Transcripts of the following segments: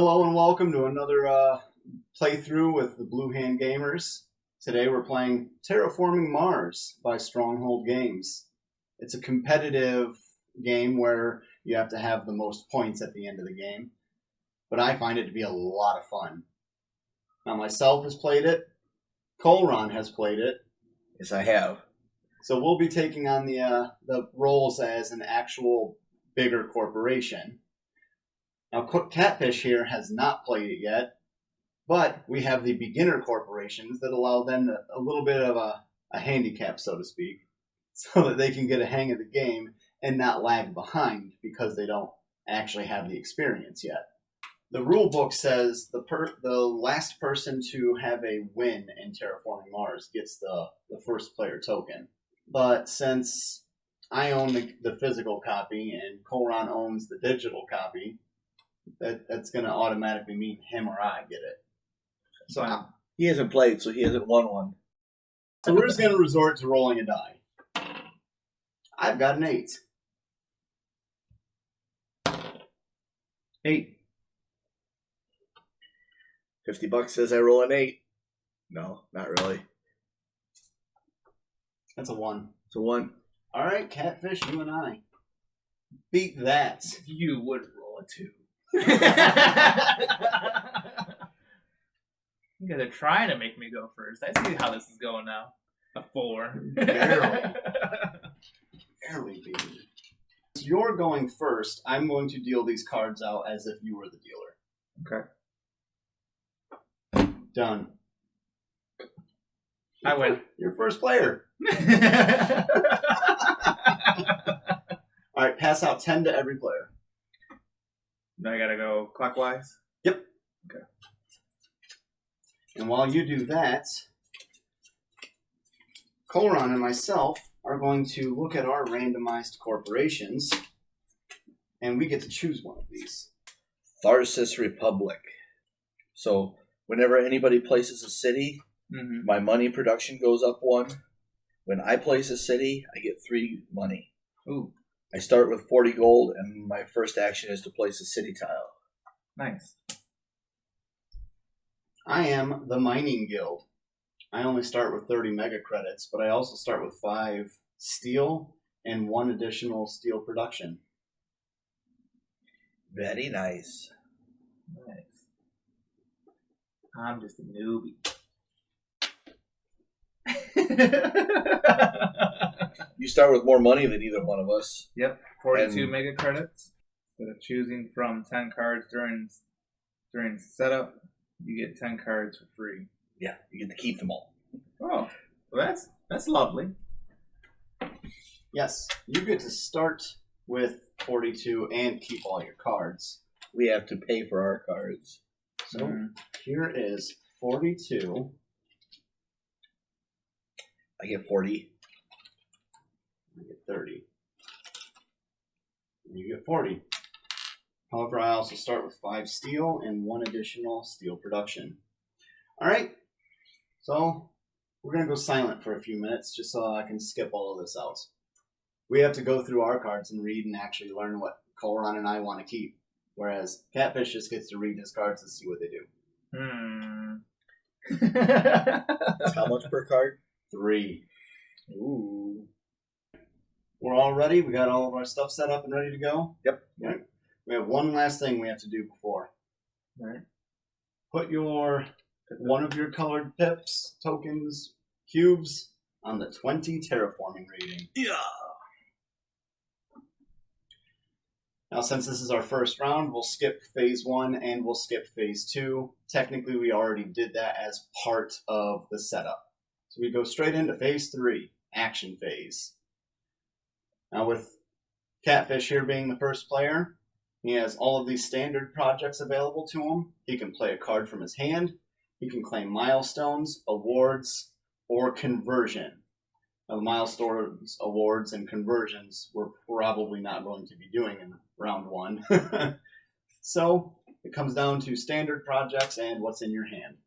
Hello and welcome to another playthrough with the Blue Hand Gamers. Today we're playing Terraforming Mars by Stronghold Games. It's a competitive game where you have to have the most points at the end of the game, but I find it to be a lot of fun. Now myself has played it, Colron has played it. Yes, I have. So we'll be taking on the roles as an actual bigger corporation. Now, Catfish here has not played it yet, but we have the beginner corporations that allow them a little bit of a handicap, so to speak, so that they can get a hang of the game and not lag behind because they don't actually have the experience yet. The rule book says the last person to have a win in Terraforming Mars gets the first player token. But since I own the physical copy and Colron owns the digital copy, that's going to automatically mean him or I get it. So he hasn't played, so he hasn't won one. So we're just going to resort to rolling a die. I've got an 8. 8. $50 says I roll an 8. No, not really. That's a 1. It's a 1. All right, Catfish, you and I. Beat that. You would roll a 2. You guys are trying to make me go first. I see how this is going now. A 4. Barely. Barely beat. So you're going first. I'm going to deal these cards out as if you were the dealer. Okay. Done. I win. You're first player. All right, pass out 10 to every player. Now I gotta go clockwise? Yep. Okay. And while you do that, Colron and myself are going to look at our randomized corporations, and we get to choose one of these. Tharsis Republic. So whenever anybody places a city, my money production goes up 1. When I place a city, I get 3 money. Ooh. I start with 40 gold, and my first action is to place a city tile. Nice. I am the Mining Guild. I only start with 30 mega credits, but I also start with 5 steel and 1 additional steel production. Very nice. Nice. I'm just a newbie. You start with more money than either one of us. Yep. 42 mega credits. Instead of choosing from 10 cards during setup, you get 10 cards for free. Yeah, you get to keep them all. Oh, well, that's lovely. Yes, you get to start with 42 and keep all your cards. We have to pay for our cards. So here is 42. I get 40. I get 30. And you get 40. However, I also start with 5 steel and 1 additional steel production. Alright, so we're going to go silent for a few minutes just so I can skip all of this out. We have to go through our cards and read and actually learn what Colron and I want to keep. Whereas Catfish just gets to read his cards and see what they do. How much per card? 3. Ooh. We're all ready? We got all of our stuff set up and ready to go? Yep. All right. We have one last thing we have to do before. All right. Put one of your colored pips, tokens, cubes on the 20 terraforming rating. Yeah. Now, since this is our first round, we'll skip phase 1 and we'll skip phase 2. Technically, we already did that as part of the setup. So we go straight into phase 3, action phase. Now, with Catfish here being the first player, he has all of these standard projects available to him. He can play a card from his hand. He can claim milestones, awards, or conversion. Now, milestones, awards, and conversions we're probably not going to be doing in round 1. So it comes down to standard projects and what's in your hand.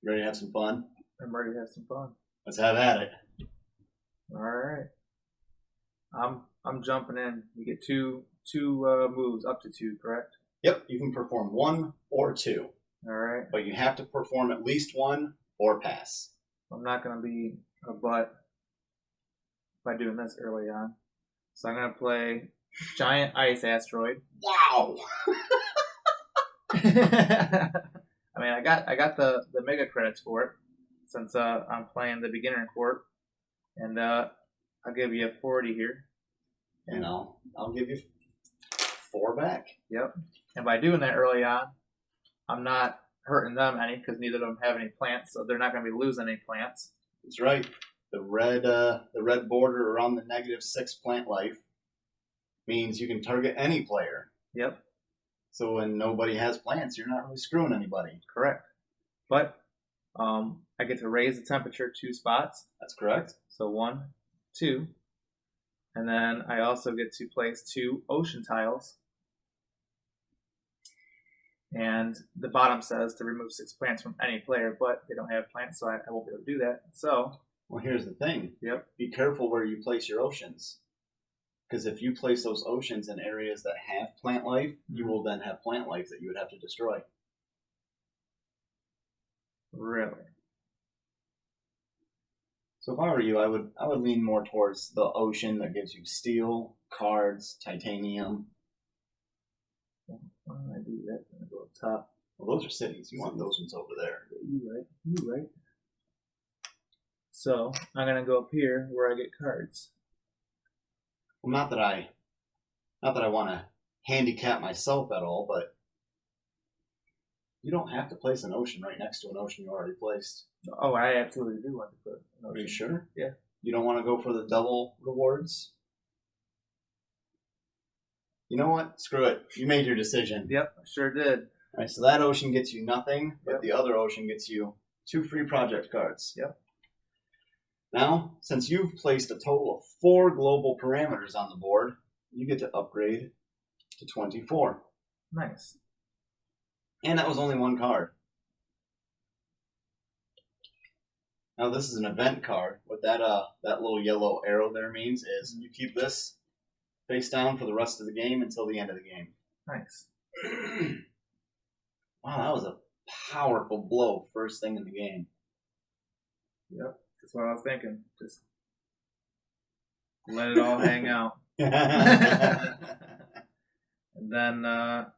You ready to have some fun? I'm ready to have some fun. Let's have at it. All right. I'm jumping in. You get two moves, up to 2, correct? Yep, you can perform 1 or 2. All right. But you have to perform at least 1 or pass. I'm not going to be a butt by doing this early on. So I'm going to play Giant Ice Asteroid. Wow! I mean, I got the mega credits for it since I'm playing the beginner court, and I'll give you a 40 here. And I'll give you 4 back. Yep. And by doing that early on, I'm not hurting them any because neither of them have any plants, so they're not going to be losing any plants. That's right. The red border around the -6 plant life means you can target any player. Yep. So when nobody has plants, you're not really screwing anybody. Correct. But I get to raise the temperature 2 spots. That's correct. So 1, 2. And then I also get to place 2 ocean tiles. And the bottom says to remove 6 plants from any player, but they don't have plants, so I won't be able to do that. So, well, here's the thing. Yep. Be careful where you place your oceans. Because if you place those oceans in areas that have plant life, you will then have plant life that you would have to destroy. Really? So if I were you, I would lean more towards the ocean that gives you steel, cards, titanium. Why don't I do that? I'm going to go up top. Well, those are cities. You want those ones over there. You right. So I'm going to go up here where I get cards. Well, not that I want to handicap myself at all, but you don't have to place an ocean right next to an ocean you already placed. Oh, I absolutely do want to put an ocean. Are you sure? Yeah. You don't want to go for the double rewards? You know what? Screw it. You made your decision. Yep, I sure did. All right, so that ocean gets you nothing, but Yep. the other ocean gets you 2 free project cards. Yep. Now, since you've placed a total of 4 global parameters on the board, you get to upgrade to 24. Nice. And that was only 1 card. Now this is an event card. What that little yellow arrow there means is you keep this face down for the rest of the game until the end of the game. Nice. Wow, that was a powerful blow first thing in the game. Yep, that's what I was thinking. Just let it all hang out. And then I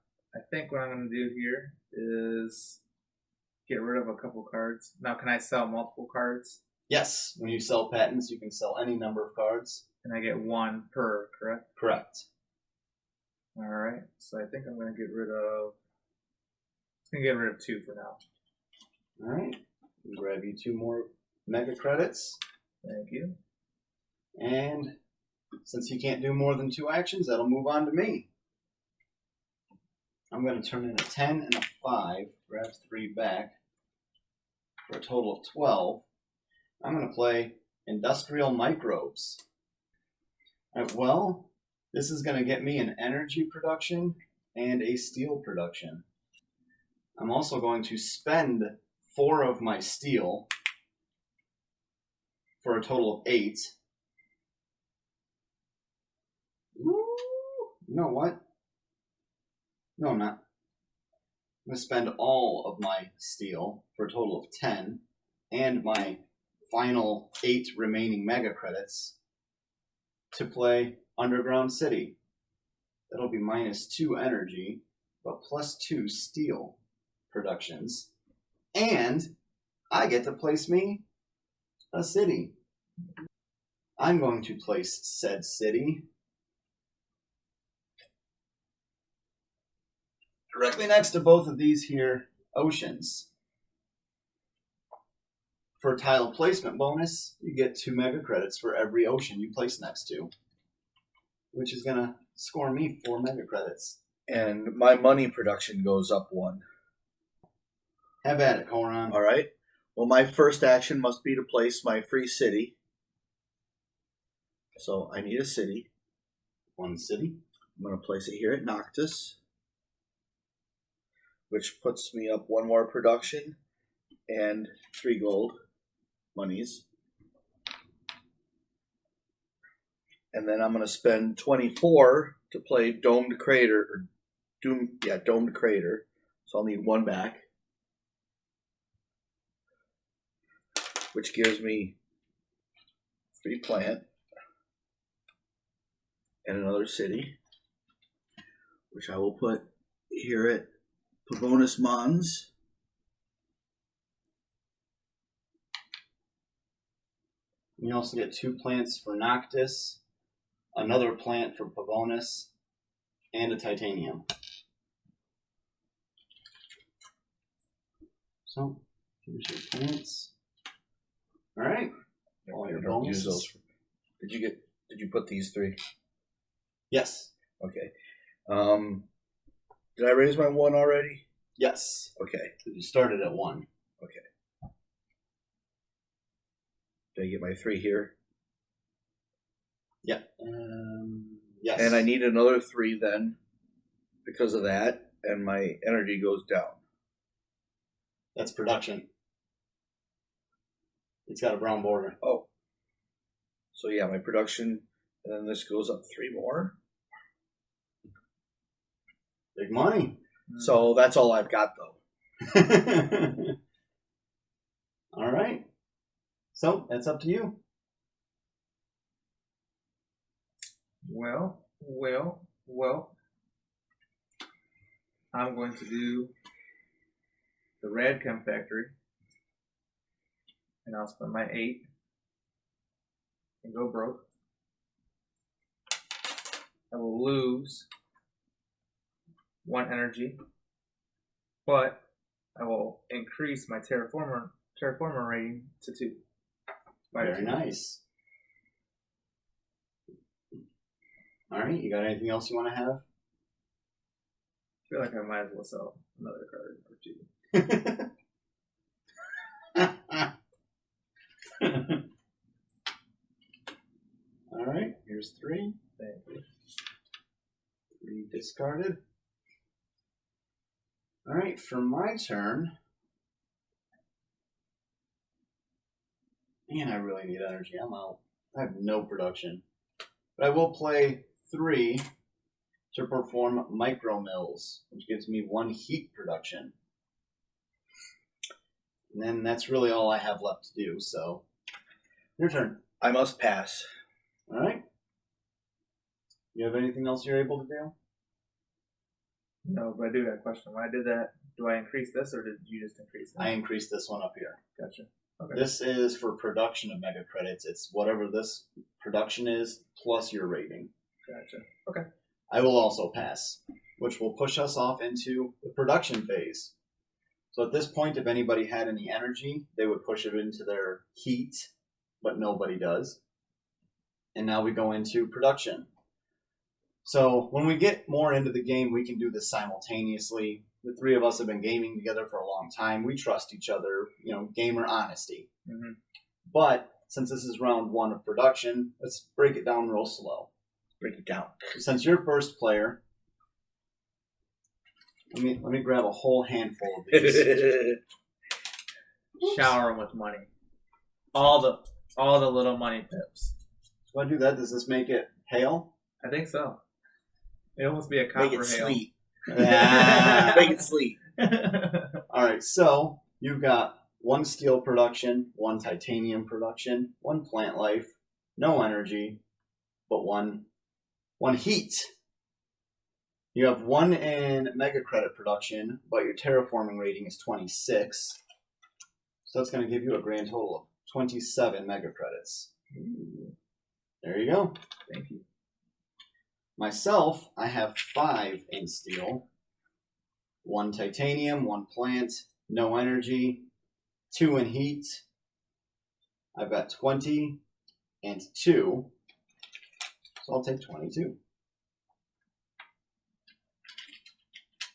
think what I'm going to do here is get rid of a couple cards. Now, can I sell multiple cards? Yes, when you sell patents, you can sell any number of cards. And I get 1 per, correct? Correct. All right. So I think I'm going to get rid of 2 for now. All right. Grab you 2 more mega credits. Thank you. And since you can't do more than 2 actions, that'll move on to me. I'm going to turn in a 10 and a 5, grab 3 back for a total of 12. I'm going to play Industrial Microbes. All right, well, this is going to get me an energy production and a steel production. I'm also going to spend 4 of my steel for a total of 8. Ooh, you know what? No, I'm not. I'm going to spend all of my steel for a total of 10 and my final 8 remaining mega credits to play Underground City. That'll be -2 energy, but +2 steel productions. And I get to place me a city. I'm going to place said city directly next to both of these here oceans. For tile placement bonus, you get 2 mega credits for every ocean you place next to, which is going to score me 4 mega credits. And my money production goes up 1. Have at it, Coron. All right. Well, my first action must be to place my free city. So I need a city. 1 city. I'm going to place it here at Noctis, which puts me up 1 more production and 3 gold monies. And then I'm going to spend 24 to play Domed Crater, or domed crater. So I'll need 1 back. Which gives me 3 plant. And another city. Which I will put here at Pavonis Mons. You also get 2 plants for Noctis, another plant for Pavonis, and a titanium. So, here's your plants. All right. All your Don't use bonuses. those. Did you put these 3? Yes. Okay. Did I raise my 1 already? Yes. Okay. You started at 1. Okay. Did I get my 3 here? Yep. Yes. And I need another 3 then because of that, and my energy goes down. That's production. It's got a brown border. Oh. So yeah, my production, and then this goes up 3 more. Big money. So that's all I've got though. All right. So that's up to you. Well. I'm going to do the red chem factory, and I'll spend my 8 and go broke. I will lose 1 energy, but I will increase my terraformer rating to 2. Very nice. All right, you got anything else you want to have? I feel like I might as well sell another card or 2. All right, here's 3. Thank you. 3 discarded. All right, for my turn. Man, I really need energy. I'm out. I have no production. But I will play 3 to perform micro mills, which gives me 1 heat production. And then that's really all I have left to do, so your turn. I must pass. All right. You have anything else you're able to do? No, but I do got a question. When I did that, do I increase this, or did you just increase that? I increased this one up here. Gotcha. Okay. This is for production of mega credits. It's whatever this production is plus your rating. Gotcha. Okay. I will also pass, which will push us off into the production phase. So at this point, if anybody had any energy, they would push it into their heat, but nobody does. And now we go into production. So when we get more into the game, we can do this simultaneously. The 3 of us have been gaming together for a long time. We trust each other, gamer honesty. Mm-hmm. But since this is round 1 of production, let's break it down real slow. Break it down. Since you're first player, let me grab a whole handful of these. Shower them with money. All the little money pips. Do I do that? Does this make it hail? I think so. It almost be a copper Make it hail. sweet. Yeah. Make it sweet. All right, so you've got 1 steel production, 1 titanium production, 1 plant life, no energy, but one heat. You have 1 in mega credit production, but your terraforming rating is 26. So that's going to give you a grand total of 27 mega credits. Ooh. There you go. Thank you. Myself, I have 5 in steel, 1 titanium, 1 plant, no energy, 2 in heat. I've got 20 and 2, so I'll take 22.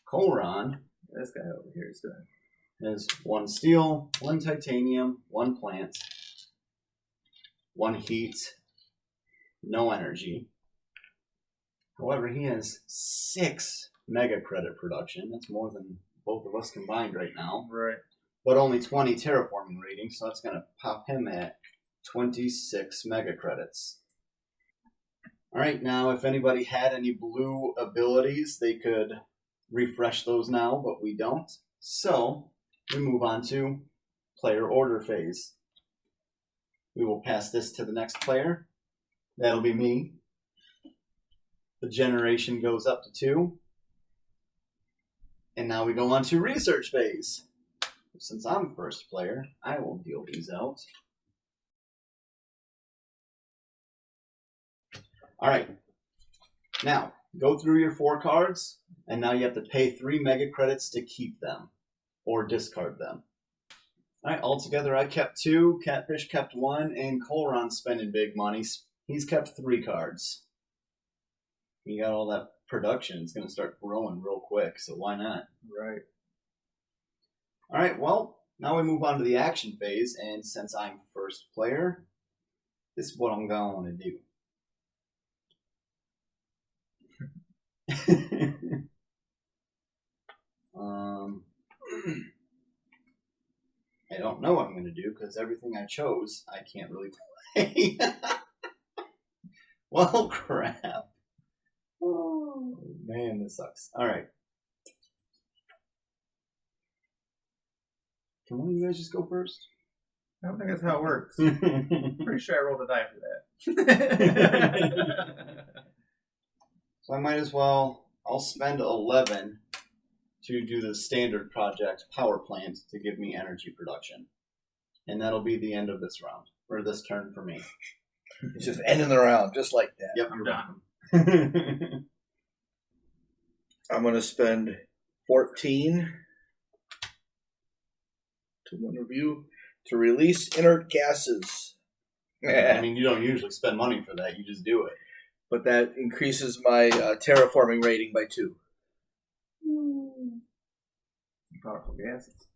Koran This guy over here is good. has 1 steel, 1 titanium, 1 plant, 1 heat, no energy. However, he has 6 mega credit production. That's more than both of us combined right now. Right. But only 20 terraforming rating, so that's going to pop him at 26 mega credits. All right, now if anybody had any blue abilities, they could refresh those now, but we don't. So we move on to player order phase. We will pass this to the next player. That'll be me. The generation goes up to 2. And now we go on to research phase. Since I'm first player, I will deal these out. All right. Now, go through your 4 cards, and now you have to pay 3 mega credits to keep them or discard them. All right, altogether I kept 2, Catfish kept 1, and Colron's spending big money. He's kept 3 cards. You got all that production. It's going to start growing real quick, so why not? Right. All right, well, now we move on to the action phase, and since I'm first player, this is what I'm going to do. I don't know what I'm going to do because everything I chose, I can't really play. Well, crap. Oh, man, this sucks. All right. Can one of you guys just go first? I don't think that's how it works. Pretty sure I rolled a die for that. So I might as well, I'll spend 11 to do the standard project power plant to give me energy production. And that'll be the end of this round, or this turn for me. It's just ending the round, just like that. Yep, I'm done. I'm going to spend 14 to one review to release inert gases. I mean, you don't usually spend money for that, you just do it. But that increases my terraforming rating by 2. Powerful gases.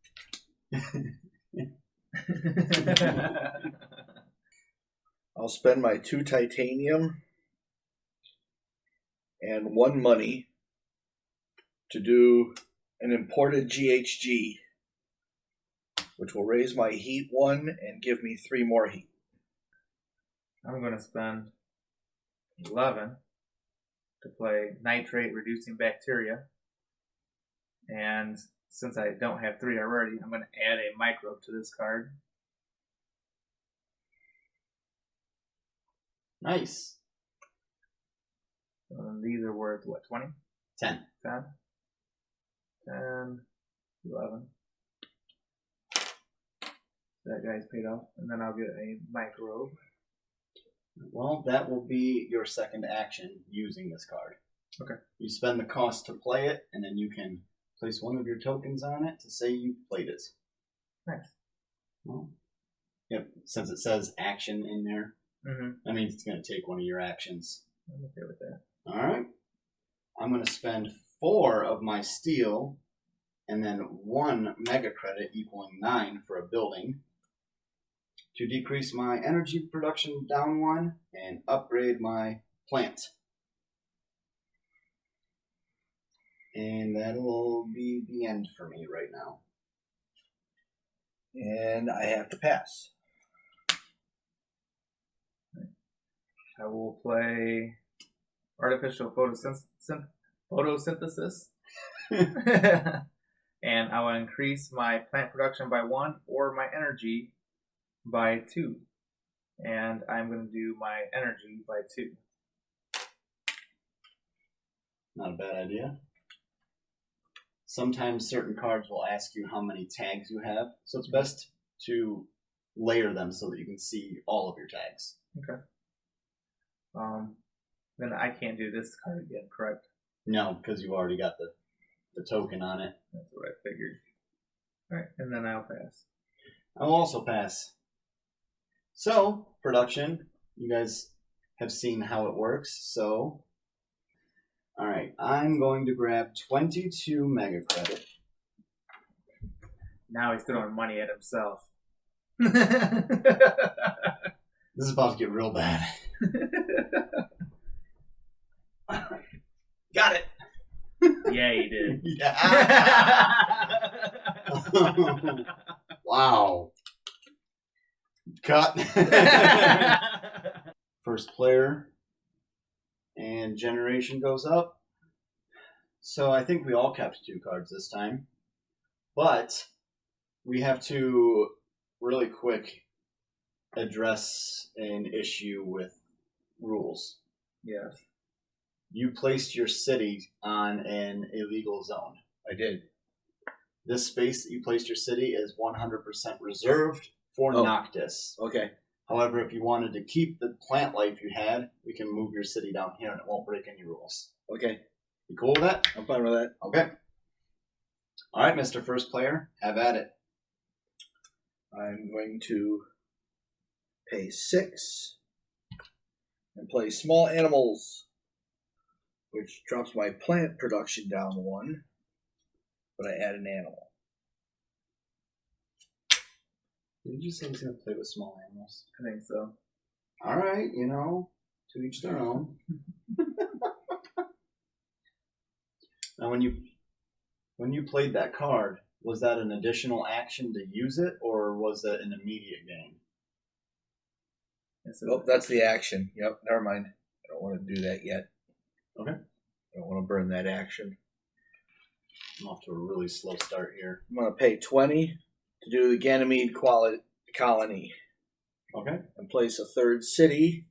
I'll spend my 2 titanium and 1 money to do an imported GHG, which will raise my heat 1 and give me 3 more heat. I'm going to spend 11 to play nitrate reducing bacteria. And since I don't have 3 already, I'm going to add a microbe to this card. Nice. These are worth, what, 20? 10. 10? 10, 11. That guy's paid off. And then I'll get a microbe. Well, that will be your second action using this card. Okay. You spend the cost to play it, and then you can place one of your tokens on it to say you've played it. Nice. Well, yep, since it says action in there, that means it's going to take one of your actions. I'm okay with that. All right. I'm going to spend 4 of my steel and then 1 mega credit equaling 9 for a building to decrease my energy production down 1 and upgrade my plant. And that'll be the end for me right now. And I have to pass. I will play artificial photosynthesis. And I will increase my plant production by 1 or my energy by 2. And I'm going to do my energy by 2. Not a bad idea. Sometimes certain cards will ask you how many tags you have, so it's best to layer them so that you can see all of your tags. Okay. Then I can't do this card again, correct? No, because you already got the token on it. That's what I figured. Alright, and then I'll pass. I'll also pass. So, production, you guys have seen how it works, so... Alright, I'm going to grab 22 mega credit. Now he's throwing money at himself. This is about to get real bad. Got it! Yeah, he did. Yeah. Wow. Cut. First player. And generation goes up. So I think we all kept 2 cards this time. But we have to really quick address an issue with rules. Yes. You placed your city on an illegal zone. I did. This space that you placed your city is 100% reserved for Noctis. Okay. However, if you wanted to keep the plant life you had, we can move your city down here and it won't break any rules. Okay. You cool with that? I'm fine with that. Okay. All right, Mr. First Player, have at it. I'm going to pay 6 and play small animals, which drops my plant production down 1, but I add an animal. Did you say he's going to play with small animals? I think so. All right, to each their own. Now, when you played that card, was that an additional action to use it, or was it an immediate gain? Oh, that's the action. Yep, never mind. I don't want to do that yet. Okay. I don't want to burn that action. I'm off to a really slow start here. I'm going to pay 20 to do the Ganymede colony. Okay. And place a 3rd city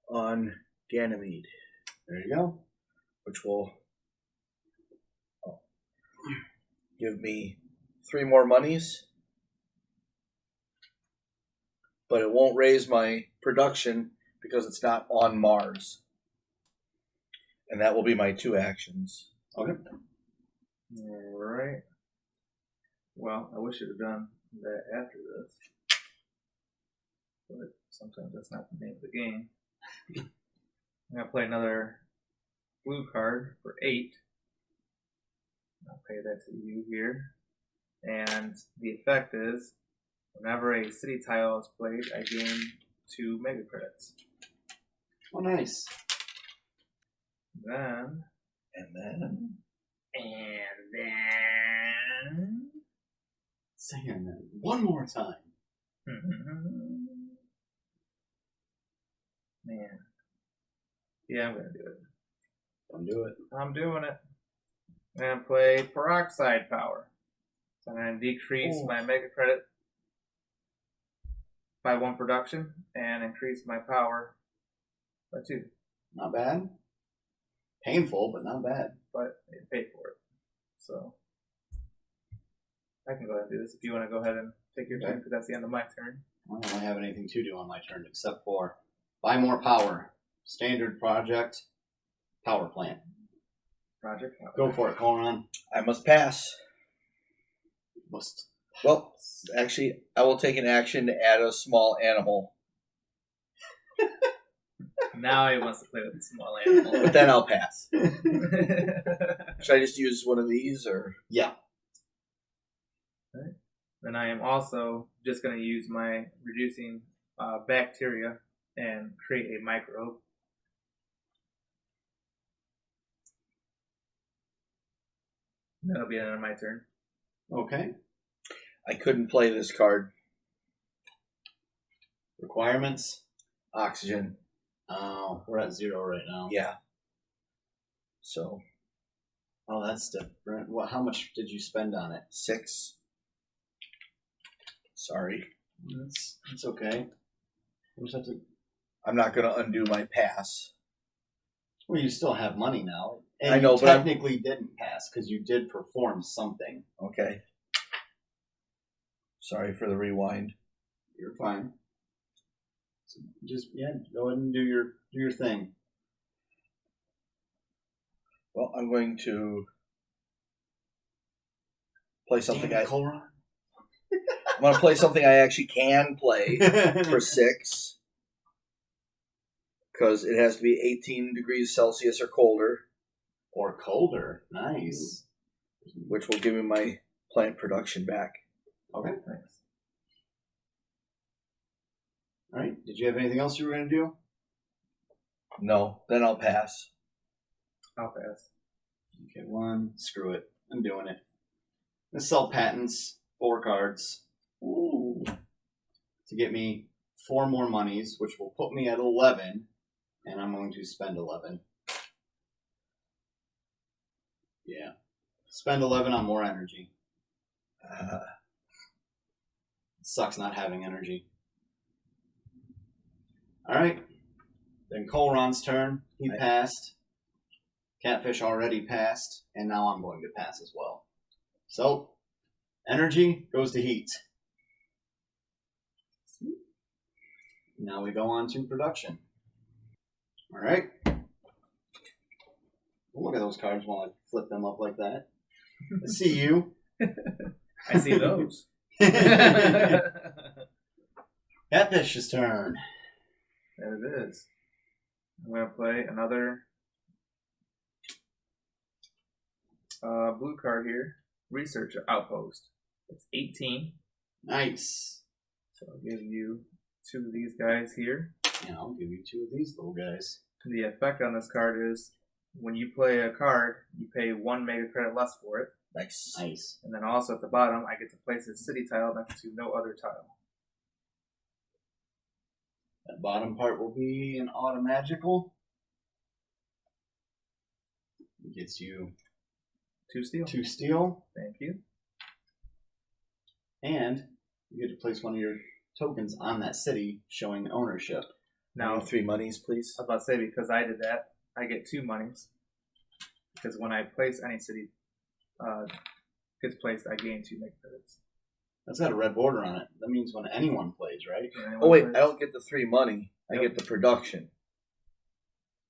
on Ganymede. There you go. Which will give me 3 more monies. But it won't raise my production because it's not on Mars. And that will be my 2 actions. Okay. Alright. Well, I wish I'd have done that after this. But sometimes that's not the name of the game. I'm going to play another blue card for 8. I'll pay that to you here. And the effect is, whenever a city tile is played, I gain 2 mega credits. Oh, nice. Then... Say it one more time. Man. Yeah, I'm going to do it. Don't do it. I'm doing it. I'm going to play peroxide power. So I'm going to decrease my mega credit by 1 production and increase my power by 2. Not bad. Painful, but not bad. But I paid for it. So I can go ahead and do this if you want to go ahead and take your turn, because that's the end of my turn. I don't really have anything to do on my turn except for buy more power. Standard project. Power plant. Project power. Go for it, Colron. I must pass. Must. Well, actually, I will take an action to add a small animal. Now he wants to play with a small animal. But then I'll pass. Should I just use one of these, or? Yeah. Okay. Then I am also just going to use my reducing bacteria and create a microbe. That'll be the end of my turn. Okay. I couldn't play this card. Requirements. Oxygen. Oh, we're at 0 right now. Yeah. So. Oh, that's different. How much did you spend on it? 6. Sorry. That's okay. We'll just have to... I'm not going to undo my pass. Well, you still have money now. And I know, you but technically didn't pass because you did perform something. Okay. Sorry for the rewind. You're fine. So just go ahead and do your thing. Well, I'm going to play something. I'm going to play something I actually can play for 6, because it has to be 18 degrees Celsius or colder. Or colder. Nice. Which will give me my plant production back. Okay, thanks. All right. Did you have anything else you were going to do? No. Then I'll pass. I'll pass. Okay, 1. Screw it. I'm doing it. Let's sell patents. 4 cards. Ooh. To get me 4 more monies, which will put me at 11. And I'm going to spend 11. Yeah. Spend 11 on more energy. Sucks not having energy. Alright. Then Colron's turn. He passed. Catfish already passed. And now I'm going to pass as well. So, energy goes to heat. Now we go on to production. Alright. Look at those cards while I flip them up like that. I see you. I see those. Catfish's turn. There it is. I'm going to play another blue card here. Research Outpost. It's 18. Nice. So I'll give you 2 of these guys here. And I'll give you 2 of these little guys. The effect on this card is when you play a card, you pay 1 mega credit less for it. Nice. Nice. And then also at the bottom, I get to place a city tile next to no other tile. That bottom part will be an automagical. It gets you 2 steel. 2 steel. Thank you. And you get to place one of your tokens on that city showing ownership. Now, 3 monies, please. I was about to say, because I did that, I get 2 monies. Because when I place any city gets placed, I gain 2 mega credits. That's got a red border on it. That means when anyone plays, right? When anyone Oh, wait, plays- I don't get the 3 money. I Yep. get the production.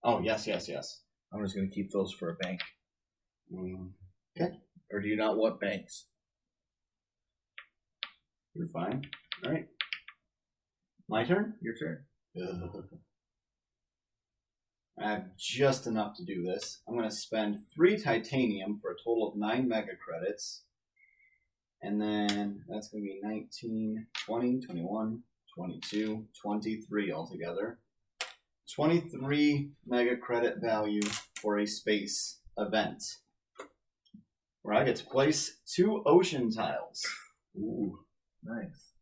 Oh, yes, yes, yes. I'm just going to keep those for a bank. Okay, Or do you not want banks? you're fine. All right. My turn? Your turn. I have just enough to do this. I'm going to spend 3 titanium for a total of 9 mega credits. And then that's going to be 19, 20, 21, 22, 23 altogether. 23 mega credit value for a space event. Where I get to place 2 ocean tiles. Ooh. Nice.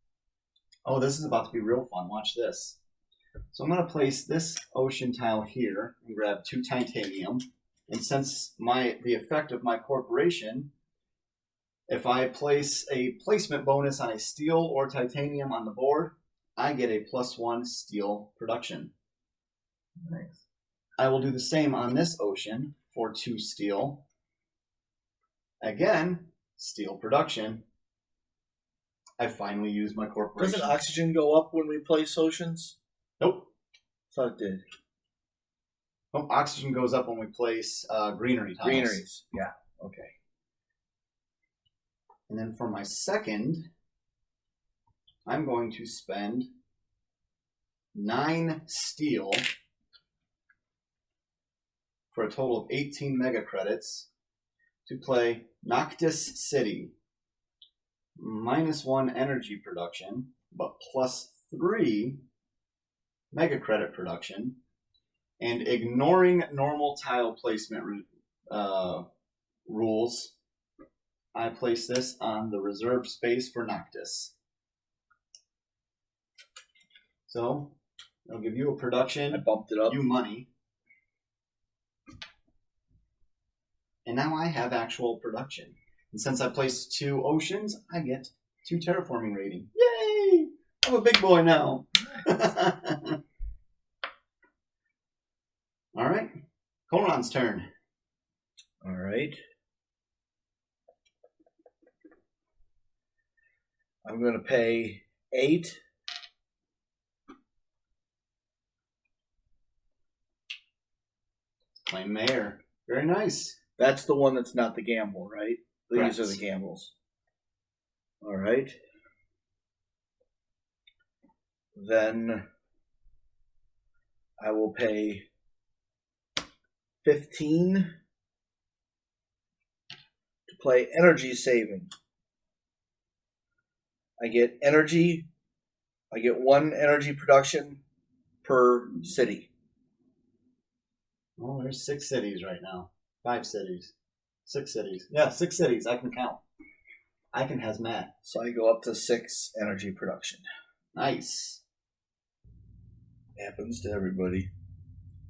Oh, this is about to be real fun. Watch this. So I'm going to place this ocean tile here and grab 2 titanium. And since the effect of my corporation, if I place a placement bonus on a steel or titanium on the board, I get a +1 steel production. Nice. I will do the same on this ocean for 2 steel. Again, steel production. I finally used my corporation. Doesn't oxygen go up when we place oceans? Nope. Thought it did. Oh, oxygen goes up when we place greenery tiles. Greeneries. Yeah. Okay. And then for my second, I'm going to spend 9 steel for a total of 18 mega credits to play Noctis City. -1 energy production, but +3 mega credit production. And ignoring normal tile placement rules, I place this on the reserved space for Noctis. So, I'll give you a production. I bumped it up. You money. And now I have actual production. And since I placed 2 oceans, I get 2 terraforming rating. Yay! I'm a big boy now. All right. Colron's turn. All right. I'm going to pay 8. Claim Mayor. Very nice. That's the one that's not the gamble, right? These Correct. are the gambles. All right. Then I will pay 15 to play energy saving. I get energy. I get 1 energy production per city. Oh, there's 6 cities right now. 5 cities. 6 cities. Yeah, 6 cities. I can count. I can hazmat. So I go up to 6 energy production. Nice. Happens to everybody.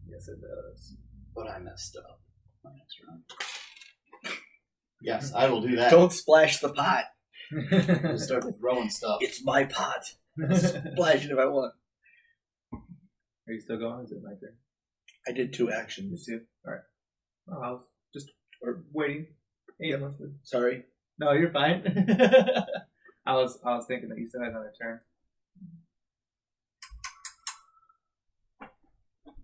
Yes, it does. But I messed up my next round. Yes, I will do that. Don't splash the pot. Just start throwing stuff. It's my pot. I'll splash it if I want. Are you still going? Is it my turn? I did 2 You actions. too? Alright. Oh, I was just waiting. Yeah, Sorry. no, you're fine. I was thinking that you still had another turn.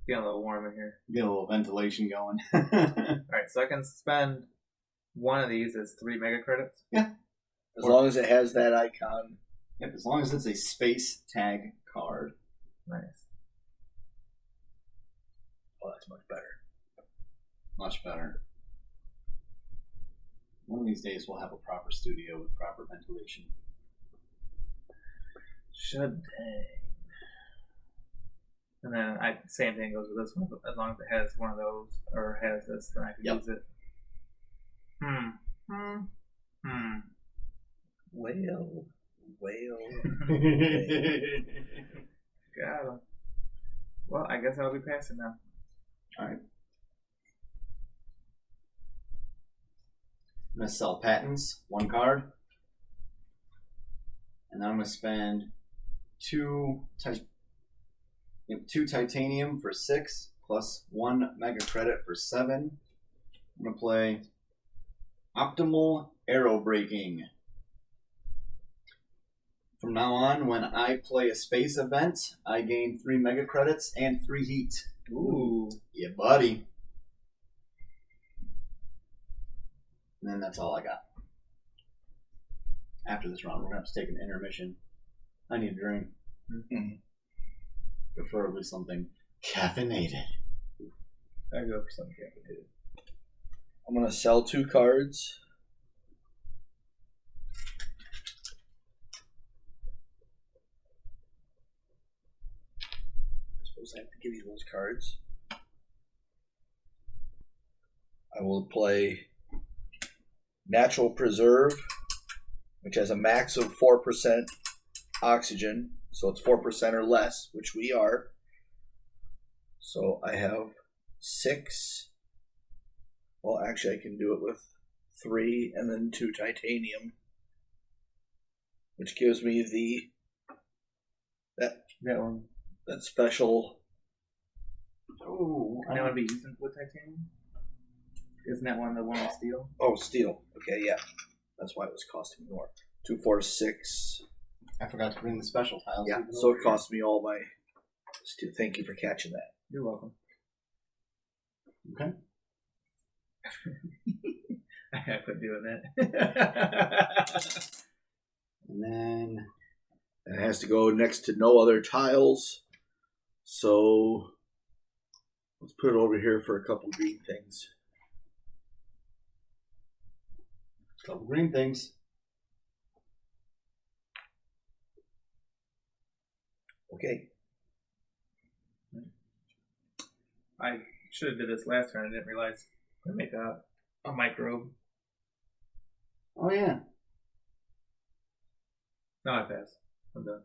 Feeling a little warm in here. Get a little ventilation going. Alright, so I can spend one of these as 3 mega credits. Yeah. As long as it has that icon. Yep, as long as it's a space tag card. Nice. Oh, that's much better. Much better. One of these days we'll have a proper studio with proper ventilation. Should dang. And then same thing goes with this one, but as long as it has one of those or has this, then I can use it. Whale. Got him. Well, I guess I'll be passing now. Alright. I'm going to sell patents, 1 card. And then I'm going to spend 2 titanium for 6, plus 1 mega credit for 7. I'm going to play Optimal Arrow Breaking. From now on, when I play a space event, I gain 3 mega credits and 3 heat. Ooh. Yeah, buddy. And then that's all I got. After this round, we're going to have to take an intermission. I need a drink. Mm-hmm. Preferably something caffeinated. I go for something caffeinated. I'm going to sell 2 cards. I suppose I have to give you those cards. I will play Natural Preserve, which has a max of 4% oxygen. So it's 4% or less, which we are. So I have 6. Well, actually, I can do it with 3 and then 2 titanium, which gives me that one. That special. Oh, And that would be using wood titanium? Isn't that one the one with steel? Oh, steel. Okay, yeah. That's why it was costing more. 2, 4, 6. I forgot to bring the special tiles. Yeah, so it cost me all my steel. Thank you for catching that. You're welcome. Okay. I have to doing that. And then And it has to go next to no other tiles. So let's put it over here for a couple green things. a couple green things. Okay. I should have did this last turn. I didn't realize I make a microbe. Oh yeah. No, I pass. I'm done.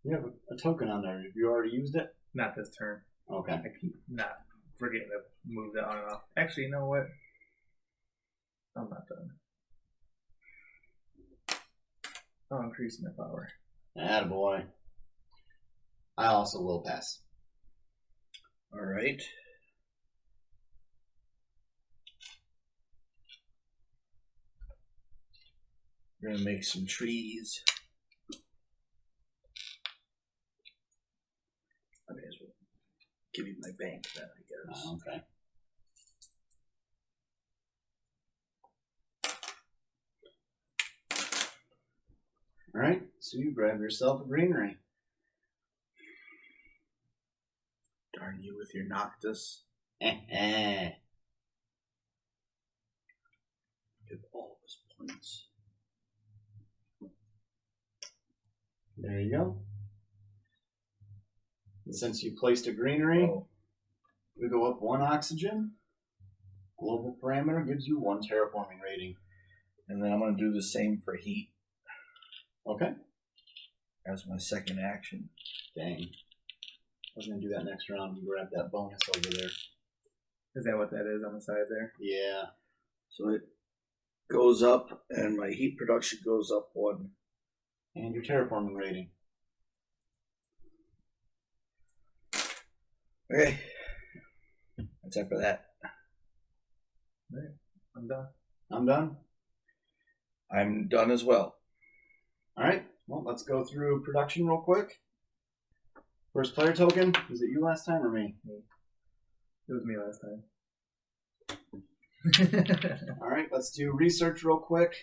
You have a token on there. Have you already used it? Not this turn. Okay. I keep not forgetting to move that on and off. Actually, you know what? I'm not done. I'll increase my power. Attaboy. I also will pass. All right. We're going to make some trees. I may as well give you my bank then, I guess. Okay. All right. So you grab yourself a greenery. Darn you with your Noctis. Eh. Give all of his points. There you go. And since you placed a greenery, we go up 1 oxygen. Global parameter gives you 1 terraforming rating. And then I'm going to do the same for heat Okay. as my second action. Dang. I was going to do that next round and grab that bonus over there. Is that what that is on the side there? Yeah. So it goes up, and my heat production goes up 1. And your terraforming rating. Okay. That's it for that. Right. I'm done. I'm done. I'm done as well. All right. Well, let's go through production real quick. First player token. Was it you last time or me? It was me last time. All right. Let's do research real quick.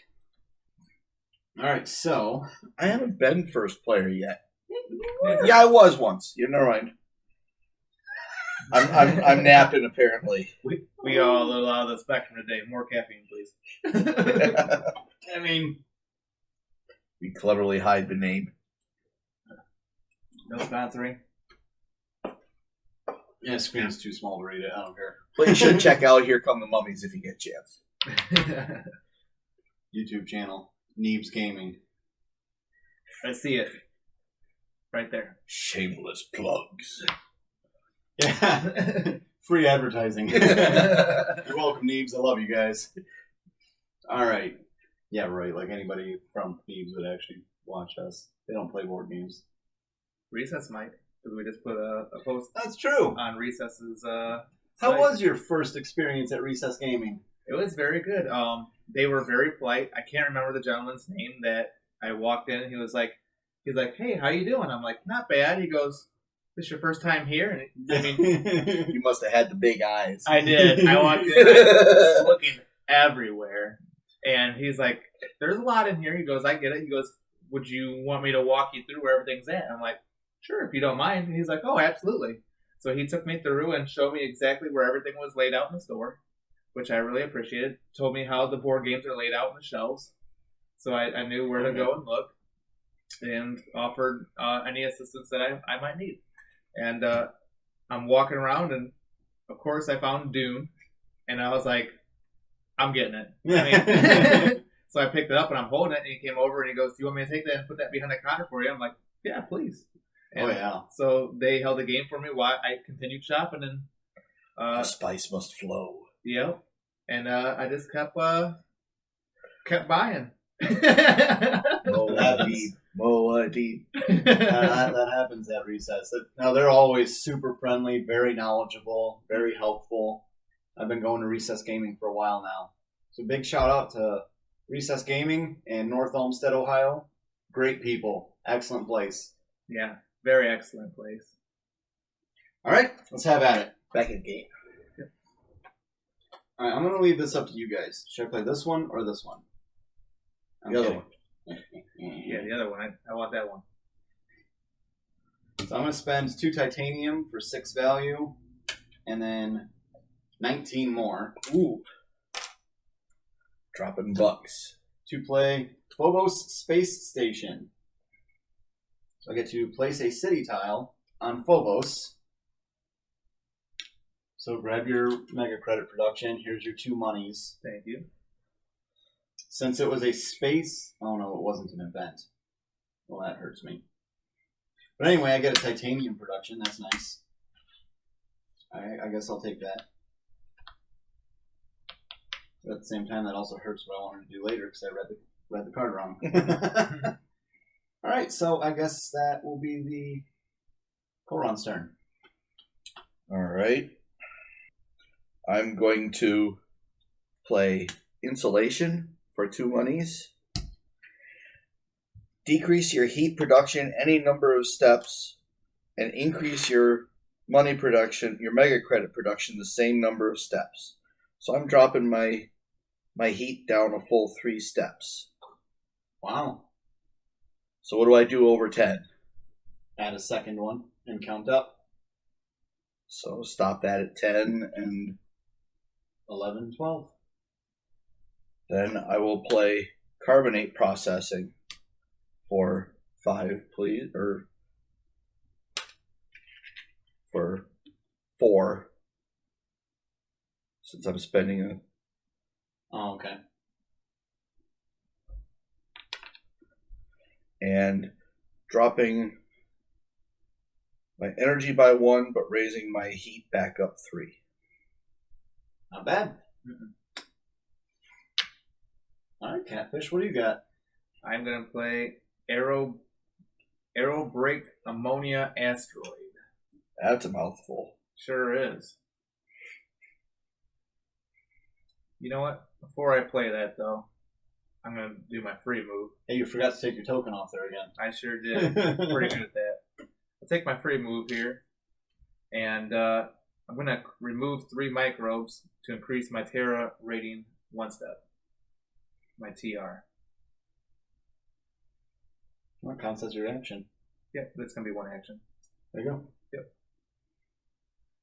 All right. So I haven't been first player yet. Yeah, I was once. Yeah, never mind. I'm napping apparently. We are a little out of the spectrum today. More caffeine, please. I mean, We cleverly hide the name. No sponsoring. yeah, screen's too small to read it. I don't care. But you should check out Here Come the Mummies if you get a chance. YouTube channel, Neebs Gaming. I see it. Right there. Shameless plugs. Yeah, free advertising. You're welcome, Neebs. I love you guys. All right. Yeah, right. Like anybody from Neebs would actually watch us. They don't play board games. Recess might, because we just put a post That's true. on Recess's How site. was your first experience at Recess Gaming? It was very good. They were very polite. I can't remember the gentleman's name that I walked in and he's like, "Hey, how you doing?" I'm like, "Not bad." He goes, "This your first time here?" And I mean, You must have had the big eyes. I did. I walked in, I was looking everywhere, and he's like, "There's a lot in here." He goes, "I get it." He goes, "Would you want me to walk you through where everything's at?" I'm like, "Sure, if you don't mind." And he's like, "Oh, absolutely." So he took me through and showed me exactly where everything was laid out in the store, which I really appreciated. Told me how the board games are laid out in the shelves, so I knew where to go and look, and offered any assistance that I might need. And I'm walking around, and of course I found Dune, and I was like, I'm getting it. I mean, so I picked it up and I'm holding it, and he came over and he goes, "Do you want me to take that and put that behind the counter for you?" I'm like, "Yeah, please." And Oh yeah. so they held the game for me while I continued shopping, and The spice must flow. yeah, and I just kept buying. Moa deep. Moa deep. that happens at Recess. Now they're always super friendly, very knowledgeable, very helpful. I've been going to Recess Gaming for a while now. So big shout out to Recess Gaming in North Olmsted, Ohio. Great people. Excellent place. Yeah, very excellent place. All right, let's have at it. Back in game. All right, I'm going to leave this up to you guys. Should I play this one or this one? The other one. Yeah, the other one. I want that one. So I'm going to spend 2 titanium for 6 value, and then 19 more. Ooh. Dropping bucks. To play Phobos Space Station. So I get to place a city tile on Phobos. So grab your mega credit production. Here's your 2 monies. Thank you. Since it was a space... Oh no, it wasn't an event. Well, that hurts me. But anyway, I get a titanium production. That's nice. I guess I'll take that. But at the same time, that also hurts what I wanted to do later because I read the card wrong. All right, so I guess that will be the Koron's turn. All right. I'm going to play Insulation for 2 monies. Decrease your heat production any number of steps and increase your money production, your mega credit production, the same number of steps. So I'm dropping my heat down a full 3 steps. Wow. So what do I do over 10? Add a second one and count up. So stop that at 10, and 11, 12. then I will play Carbonate Processing for 5, please, or for 4, since I'm spending a... Oh, okay. And dropping my energy by 1, but raising my heat back up 3. Not bad. All right, Catfish, what do you got? I'm gonna play Aero Break Ammonia Asteroid. That's a mouthful. Sure is. You know what? Before I play that, though, I'm going to do my free move. Hey, you forgot to take your token off there again. I sure did. Pretty good at that. I'll take my free move here, and I'm going to remove 3 microbes to increase my Terra rating 1 step. My TR. What counts as your action? Yep, that's going to be 1 action. There you go. Yep.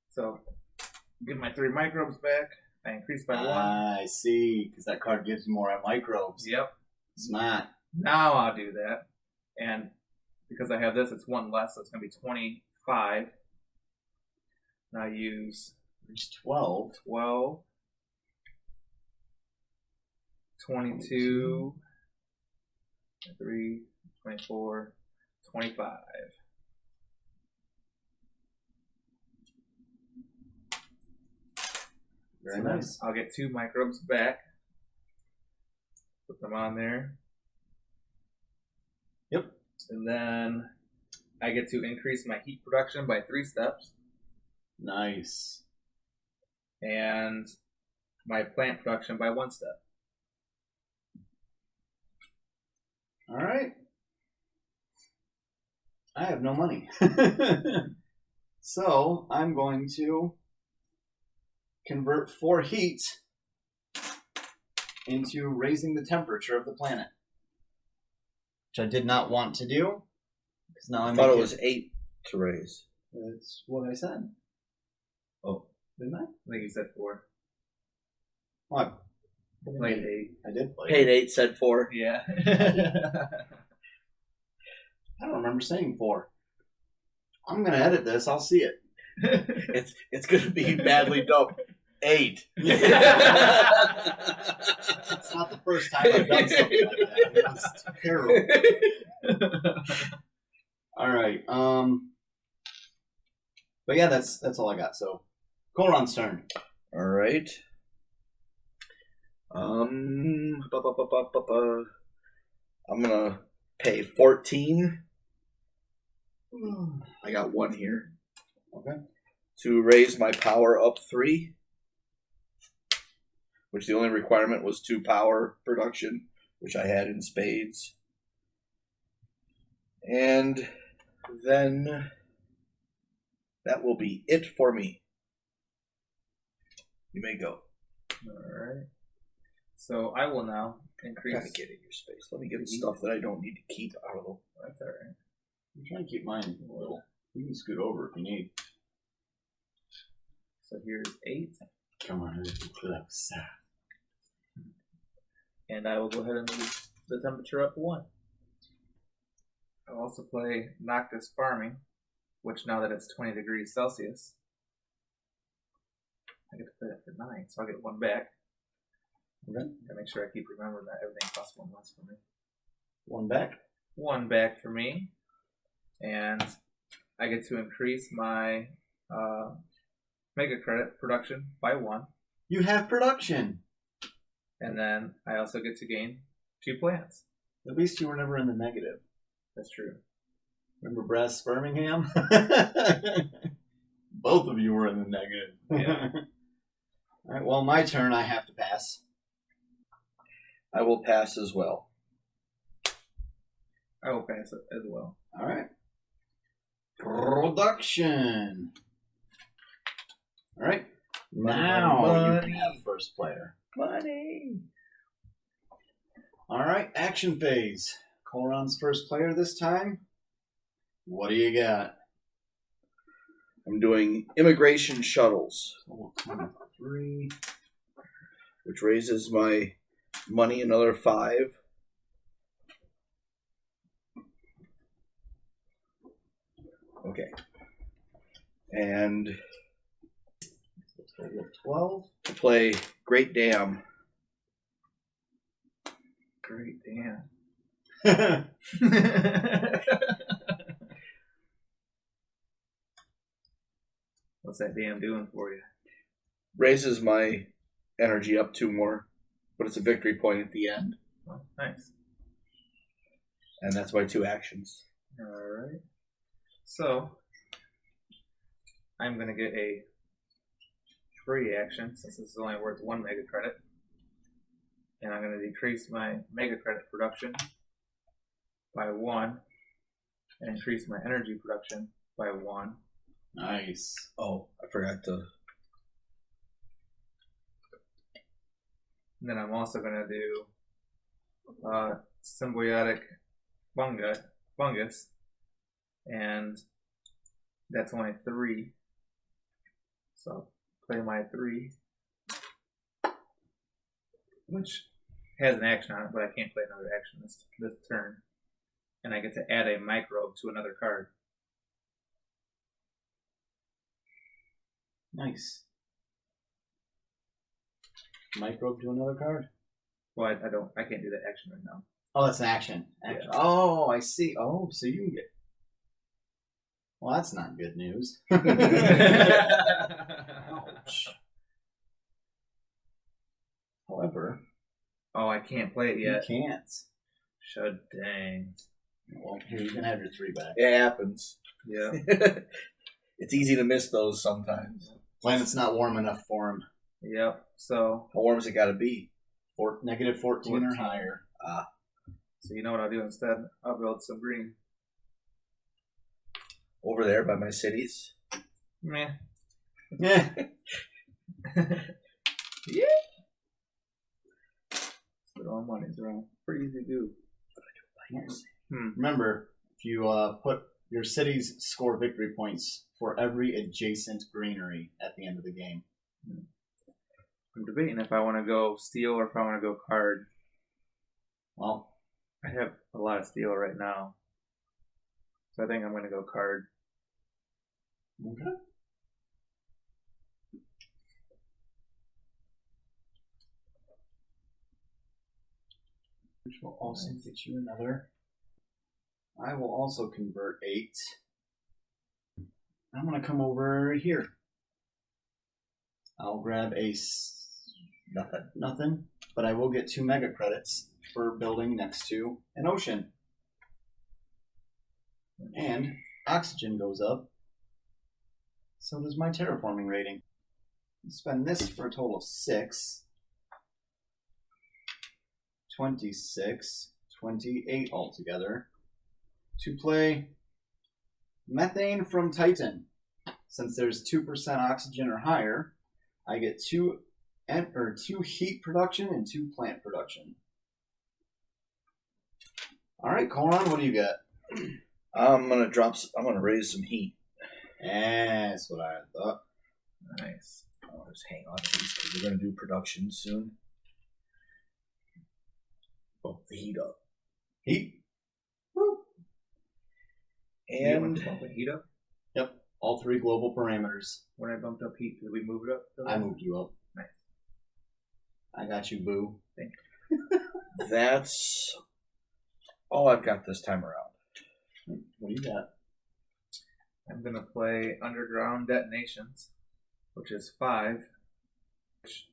So, give my 3 microbes back. I increase by 1. I see, because that card gives you more microbes. Yep. Smart. Now I'll do that. And because I have this, it's 1 less, so it's going to be 25. And I use... There's 12. 12. 22. 3. 24. 25. Very So nice. I'll get 2 microbes back. Put them on there. Yep. And then I get to increase my heat production by 3 steps. Nice. And my plant production by 1 step. All right. I have no money. So I'm going to convert 4 heat into raising the temperature of the planet, which I did not want to do because now I thought it was 8 to raise. That's what I said. Oh, didn't I? I think you said 4. Well, I played 8. I did play. Paid 8, said 4. Yeah. I don't remember saying 4. I'm gonna edit this. I'll see it. It's gonna be badly dumb. 8. It's not the first time I've done something like that. It was terrible. All right. But yeah, that's all I got. So, Koron's turn. All right. I'm gonna pay 14. I got 1 here. Okay. To raise my power up 3, which the only requirement was 2 power production, which I had in spades. And then that will be it for me. You may go. Alright. So I will now increase. Gotta get in your space. Let me get stuff that I don't need to keep out of them. That's alright. I'm trying to keep mine a little. You can scoot over if you need. So here's 8. Come on, close. And I will go ahead and move the temperature up 1. I'll also play Noctis Farming, which now that it's 20 degrees Celsius, I get to play that for 9, so I'll get 1 back. Okay. Gotta make sure I keep remembering that everything costs 1 less for me. 1 back. 1 back for me. And I get to increase my Mega Credit production by 1. You have production. And then I also get to gain 2 plants. At least you were never in the negative. That's true. Remember Brass Birmingham? Both of you were in the negative. Yeah. All right, well, my turn. I have to pass. I will pass as well. I will pass it as well. All right. Production. All right. Now money. you can have first player. Money. All right. Action phase. Koron's first player this time. What do you got? I'm doing immigration shuttles, 3. which raises my money another 5. Okay. And 12. to play Great Dam. Great damn. What's that damn doing for you? Raises my energy up 2 more, but it's a victory point at the end. Oh, nice. And that's my 2 actions. Alright. So, I'm going to get a free action since this is only worth 1 mega credit. And I'm going to decrease my mega credit production by 1 and increase my energy production by 1. Nice. Oh, I forgot to. And then I'm also going to do symbiotic fungus, and that's only 3. So I'll play my 3, which has an action on it, but I can't play another action this turn. And I get to add a microbe to another card. Nice. Microbe to another card? Well, I can't do that action right now. Oh, that's an action. Yeah. Oh, I see. Oh, so you can get. Well, that's not good news. Ouch. However, Oh, I can't play it yet. you can't. Shut dang. Well, here, you can have your 3 back. It happens. Yeah. It's easy to miss those sometimes. Planet's not warm enough for him. Yep. So How warm has it got to be? Negative 14 or higher. So you know what I'll do instead? I'll build some green. Over there by my cities. Meh. Yeah. Throwing monies around. Pretty easy to do. Remember, if you put your cities score victory points for every adjacent greenery at the end of the game. I'm debating if I want to go steel or if I want to go card. Well, I have a lot of steel right now. So I think I'm going to go card. okay. Which will also get you another. I will also convert 8. I'm going to come over here. I'll grab a nothing, but I will get 2 mega credits for building next to an ocean. And oxygen goes up. So does my terraforming rating. Spend this for a total of 6. 26, 28 altogether. To play methane from Titan. Since there's 2% oxygen or higher, I get 2 heat production and 2 plant production. All right, Coron, what do you got? I'm gonna raise some heat. That's what I thought. Nice. I'll just hang on to these because we're gonna do production soon. Bump the heat up. Heat. Woo. And You want to heat up? Yep, all 3 global parameters. When I bumped up heat, did we move it up? I moved you up. Nice. I got you, boo. Thank you. that's all I've got this time around. What do you got? I'm going to play Underground Detonations, which is 5, which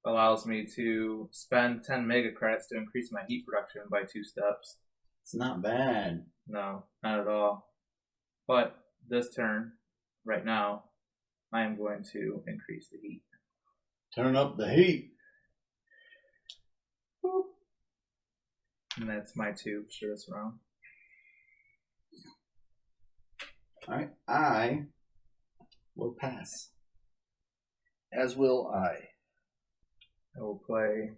allows me to spend 10 mega credits to increase my heat production by 2 steps. It's not bad. No, not at all. But this turn, right now, I am going to increase the heat. Turn up the heat. Boop. And that's my 2 for this round. All right, I will pass. As will I. I will play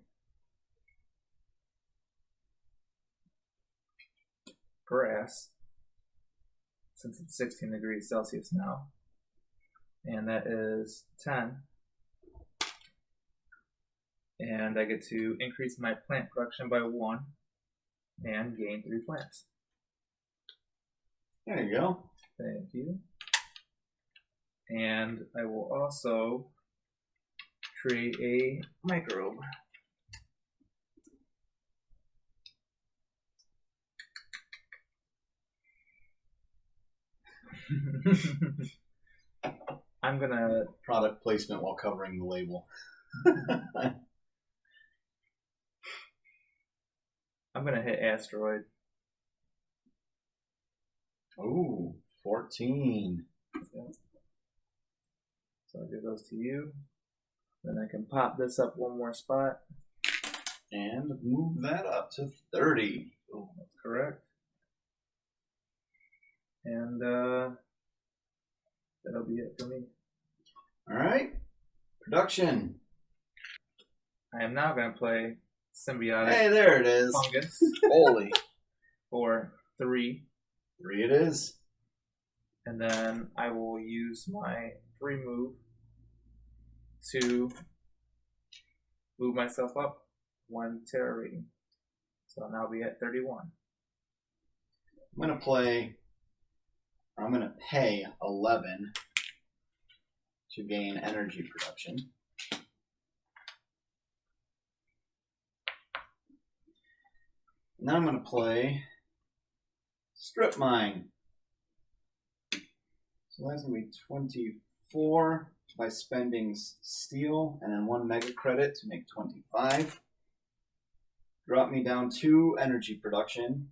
grass, since it's 16 degrees Celsius now, and that is 10. And I get to increase my plant production by 1 and gain 3 plants. There you go. Thank you. And I will also create a microbe. I'm gonna Product placement while covering the label. I'm gonna hit asteroid. Ooh, 14. Yeah. So I'll give those to you. Then I can pop this up one more spot. And move that up to 30. Oh, that's correct. And that'll be it for me. All right. Production. I am now going to play Symbiotic Hey, there it is. Fungus Holy. for 3. 3 it is. And then I will use my free move to move myself up 1 terror rating. So I'll now be at 31. I'm going to pay 11 to gain energy production. And then I'm going to play Strip Mine. So that's going to be 24 by spending steel and then 1 mega credit to make 25. Drop me down 2 energy production,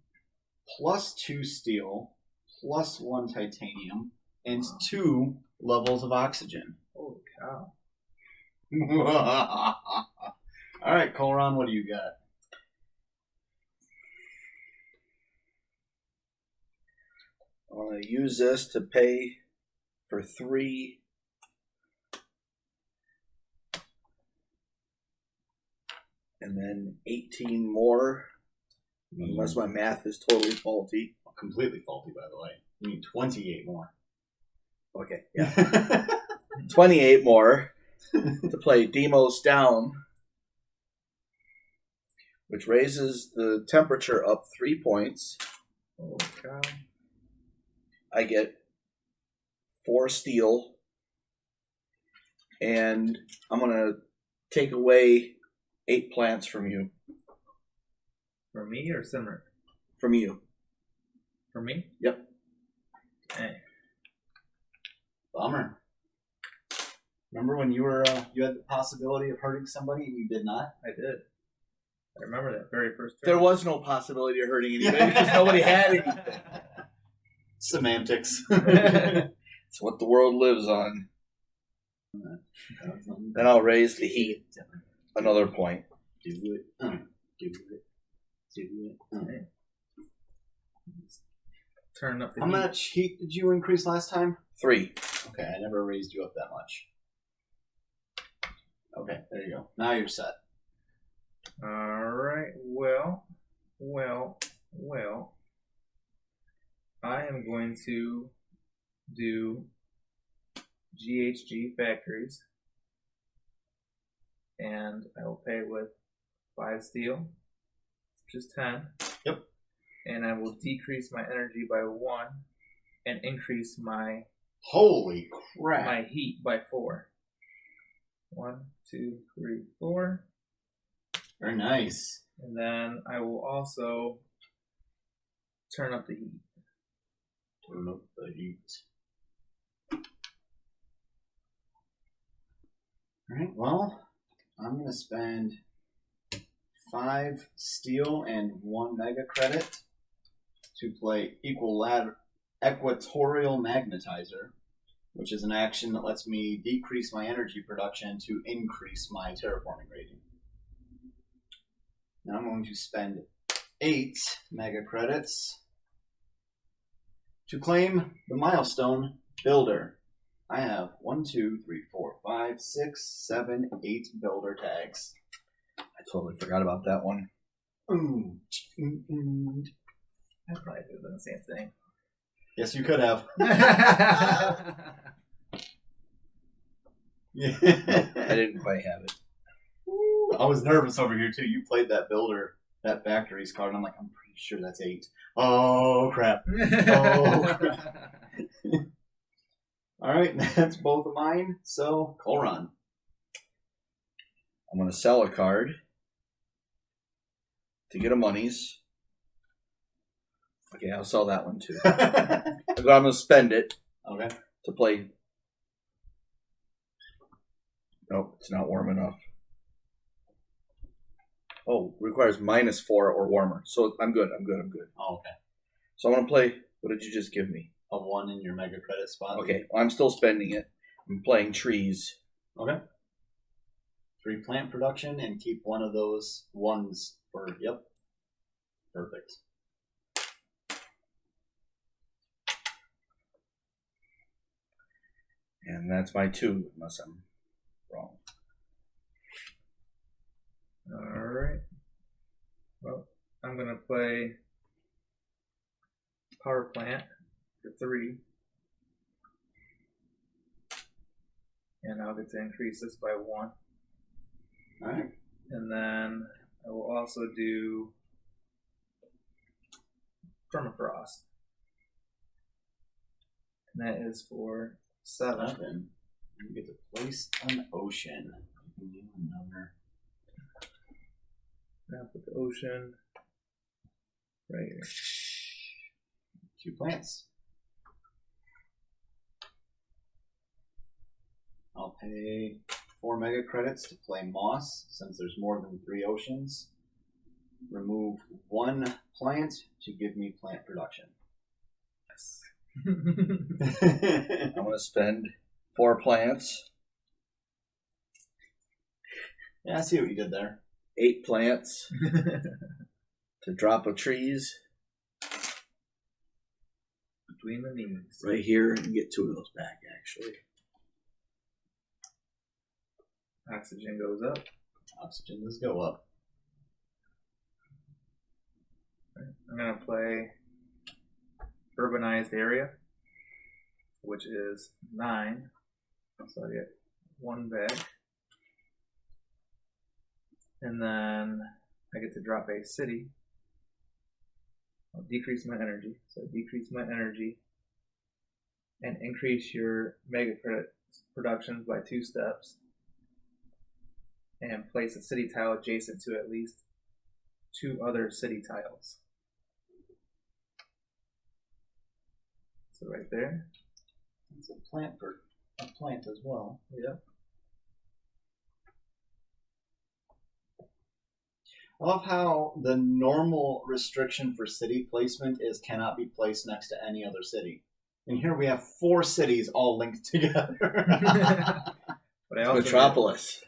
plus 2 steel, plus 1 titanium, and 2 levels of oxygen. Holy cow. All right, Colron, what do you got? I want to use this to pay for 3 and then 18 more, unless my math is totally faulty. Completely faulty, by the way. You need 28 more. Okay, yeah. 28 more to play Demos Down, which raises the temperature up 3 points. Holy cow. I get 4 steel, and I'm going to take away 8 plants from you. For me or Simmer? From you. For me? Yep. Dang. Bummer. Remember when you were you had the possibility of hurting somebody and you did not? I did. I remember that very first turn. There was no possibility of hurting anybody because nobody had anything. Semantics. It's what the world lives on. Then I'll raise the heat another point. Do it. Do it. Do it. Turn up the How heat. much heat did you increase last time? 3. Okay, I never raised you up that much. Okay, there you go. Now you're set. Alright, well. I am going to do GHG factories. And I will pay with 5 steel, which is 10. Yep. And I will decrease my energy by 1 and increase my Holy crap. my heat by 4. 1, 2, 3, 4. Very nice. And then I will also turn up the heat. Turn up the heat. Alright, well, I'm going to spend 5 steel and 1 mega credit to play Equatorial Magnetizer, which is an action that lets me decrease my energy production to increase my terraforming rating. Now I'm going to spend 8 mega credits to claim the milestone Builder. I have 1, 2, 3, 4, 5, 6, 7, 8 builder tags. I totally forgot about that one. I probably could have done the same thing. Yes, you could have. Yeah. I didn't quite have it. I was nervous over here too. You played that builder, that factories card, and I'm like, I'm pretty sure that's 8. Oh crap. Oh crap. Alright, that's both of mine. So, Colron. I'm going to sell a card to get a monies. Okay, I'll sell that one too. I'm going to spend it Okay. to play. Nope, it's not warm enough. Oh, requires -4 or warmer. So I'm good. Oh, okay. So I want to play. What did you just give me? A 1 in your mega credit spot. Okay, well, I'm still spending it. I'm playing trees. Okay. 3 plant production and keep one of those ones for, yep. Perfect. And that's my 2, unless I'm wrong. Alright. Well, I'm going to play power plant for 3. And I'll get to increase this by 1. Alright. And then I will also do permafrost. And that is for 7. 7. You get to place an ocean. You can do another. Now put the ocean right here. 2 plants. I'll pay 4 mega credits to play moss, since there's more than 3 oceans. Remove 1 plant to give me plant production. Yes. I'm going to spend 4 plants, Yeah, I see what you did there. 8 plants to drop of trees Between the knees. right here and get 2 of those back, actually. Oxygen goes up. Oxygen does go up. I'm going to play urbanized area, which is 9. So I get 1 back. And then I get to drop a city. I'll decrease my energy. So decrease my energy and increase your mega credit production by 2 steps. And place a city tile adjacent to at least 2 other city tiles. So right there. It's a plant as well. Yep. I love how the normal restriction for city placement is cannot be placed next to any other city. And here we have 4 cities all linked together. But I also Metropolis.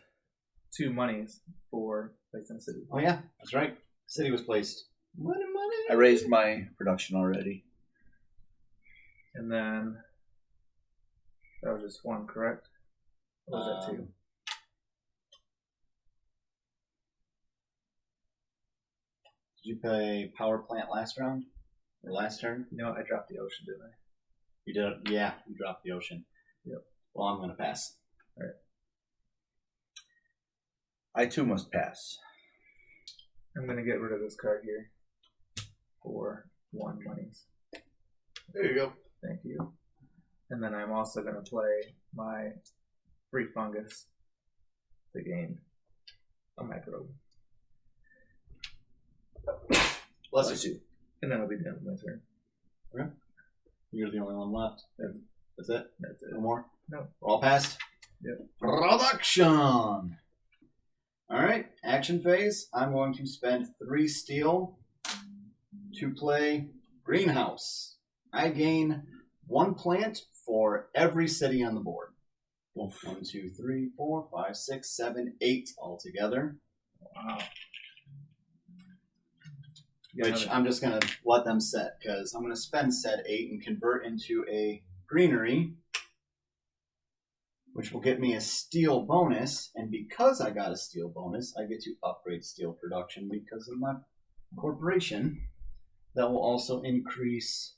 2 monies for placing a city. Oh yeah, that's right. City was placed. Money. I raised my production already. And then that was just 1, correct? Or was that 2? Did you play power plant last round? Or last turn? No, I dropped the ocean, didn't I? You did. Yeah, you dropped the ocean. Yep. Well, I'm going to pass. All right. I too must pass. I'm going to get rid of this card here for 1 monies. There you go. Thank you. And then I'm also going to play my free fungus to gain a microbe. Bless you. And then I'll be done with my turn. Okay. You're the only one left. That's it? That's it. No more? No. We're all passed? Yep. Production! Alright, action phase. I'm going to spend 3 steel to play greenhouse. I gain 1 plant for every city on the board. 1, 2, 3, 4, 5, 6, 7, 8 altogether. Wow. Which I'm just going to let them set, because I'm going to spend set 8 and convert into a greenery, which will get me a steel bonus. And because I got a steel bonus, I get to upgrade steel production because of my corporation. That will also increase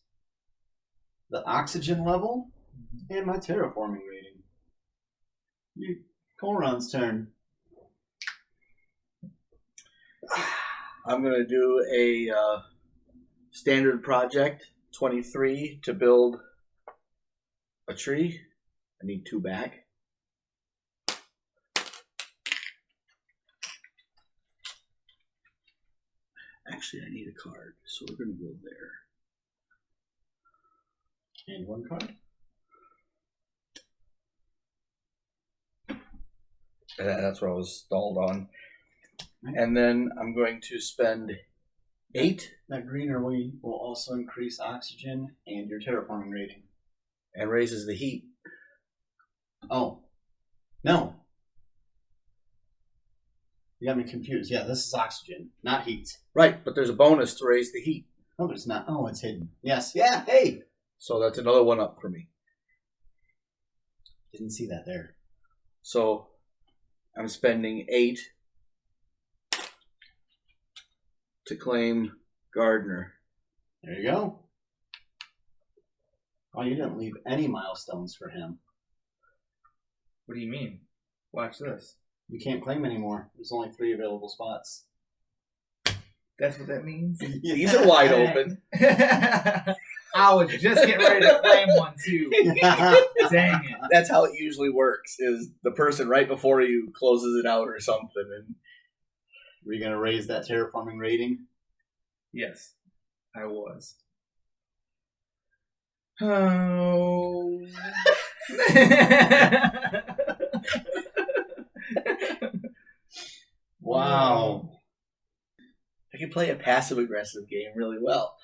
the oxygen level and my terraforming rating. Koron's turn. I'm going to do a standard project, 23, to build a tree. I need 2 back. Actually, I need a card, so we're going to go there. And 1 card. That's what I was stalled on. And then I'm going to spend 8 That greenery will also increase oxygen and your terraforming rating. and raises the heat. Oh. No. You got me confused. Yeah, this is oxygen, not heat. Right, but there's a bonus to raise the heat. No, there's not. Oh, it's hidden. Yes. Yeah, hey! So that's another one up for me. Didn't see that there. So I'm spending 8 to claim Gardner. There you go. Oh, you didn't leave any milestones for him. What do you mean? Watch this. You can't claim anymore. There's only 3 available spots. That's what that means? These are wide open. I was just getting ready to claim one too. Dang it. That's how it usually works, is the person right before you closes it out or something. And Were you going to raise that terraforming rating? Yes, I was. Oh. Wow. I can play a passive-aggressive game really well.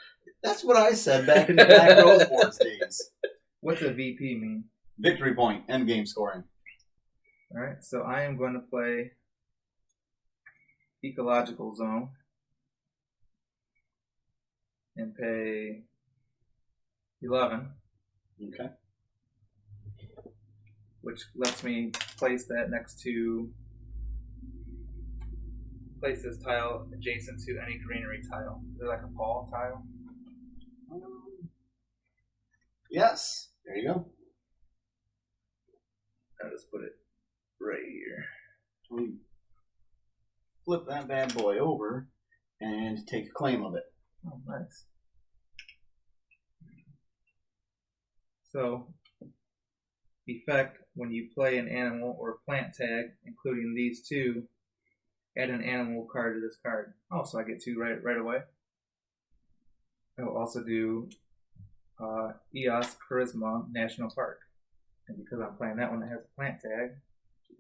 That's what I said back in the Black Rose Wars days. What's a VP mean? Victory point, end game scoring. Alright, so I am going to play Ecological Zone and pay 11, Okay. which lets me place that next to place this tile adjacent to any greenery tile. Is it like a fall tile? Yes. There you go. I'll just put it right here. We flip that bad boy over and take a claim of it. Oh, nice. So, effect, when you play an animal or plant tag, including these two, add an animal card to this card. Oh, so I get 2 right away. I will also do EOS Charisma National Park. And because I'm playing that one that has a plant tag,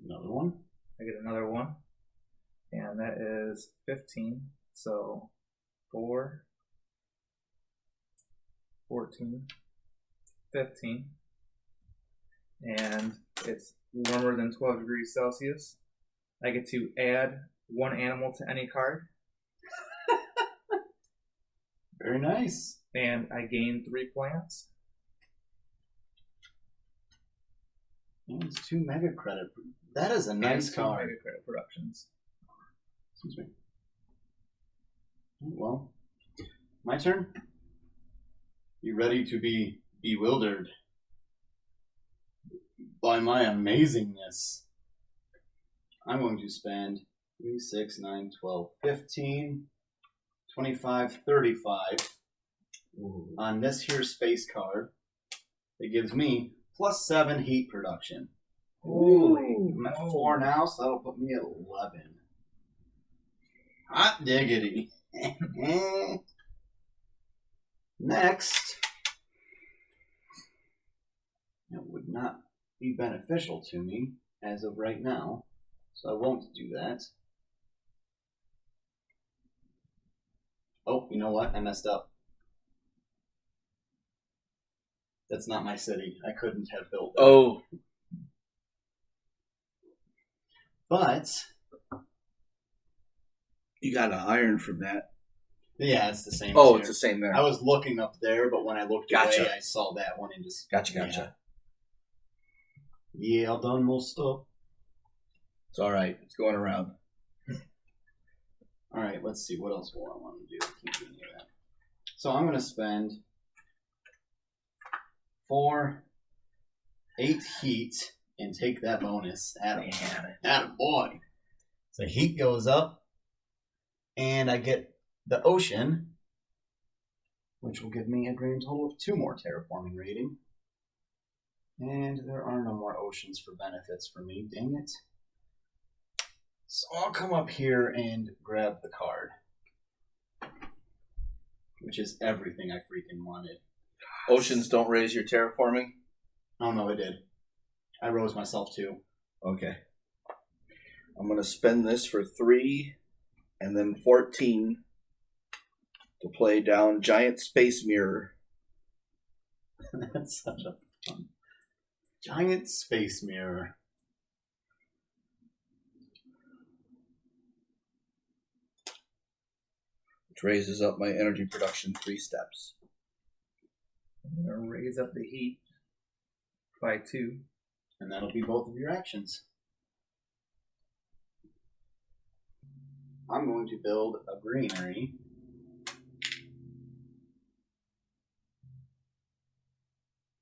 Another one. I get another one. And that is 15. So 4, 14, 15. And it's warmer than 12 degrees Celsius. I get to add 1 animal to any card. Very nice. And I gain 3 plants. And it's 2 mega credit. That is a nice and 2 card. Mega Credit Productions. Excuse me. Well, my turn. You ready to be bewildered by my amazingness? I'm going to spend 3, 6, 9, 12, 15, 25, 35 on this here space card. It gives me +7 heat production. Holy I'm at 4 now, so that'll put me at 11. Hot diggity. Next, it would not be beneficial to me as of right now, so I won't do that. Oh, you know what? I messed up. That's not my city. I couldn't have built that. Oh. But You got an iron from that. yeah, it's the same. Oh, as it's here. the same there. I was looking up there, but when I looked Gotcha. away, I saw that one and just Gotcha. Yeah, I've done most stuff. It's all right. It's going around. All right, let's see what else will I want to do. Keep doing that. So I'm going to spend 8 heat and take that bonus. Attaboy. So heat goes up, and I get the ocean, which will give me a grand total of 2 more terraforming rating. And there are no more oceans for benefits for me. Dang it. So I'll come up here and grab the card, which is everything I freaking wanted. Oceans don't raise your terraforming? Oh no, it did. I rose myself too. Okay. I'm going to spend this for 3 and then 14 to play down Giant Space Mirror. That's such a fun. Giant Space Mirror. Which raises up my energy production 3 steps. I'm going to raise up the heat by 2. And that'll be both of your actions. I'm going to build a greenery.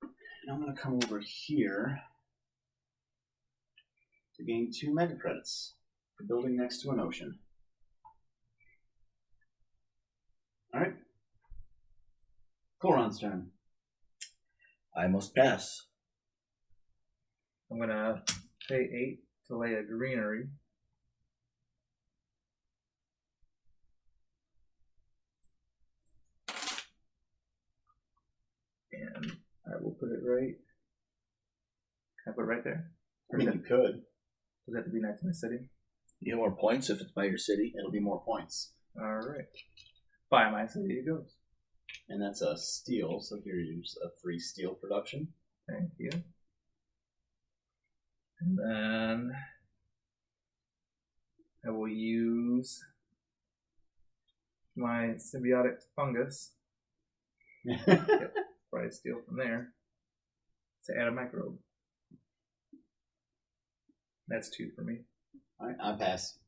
And I'm going to come over here to gain 2 mega credits for building next to an ocean. Alright. Koron's turn. I must pass. I'm going to pay 8 to lay a greenery. And I will put it right. Can I put it right there? I mean, you could. Does that have to be next to my city? You get more points if it's by your city. It'll be more points. Alright. By my city it goes. And that's a steel, so here you use a free steel production. Thank you. And then I will use my symbiotic fungus. Probably steal from there to add a microbe. That's 2 for me. Alright, I pass.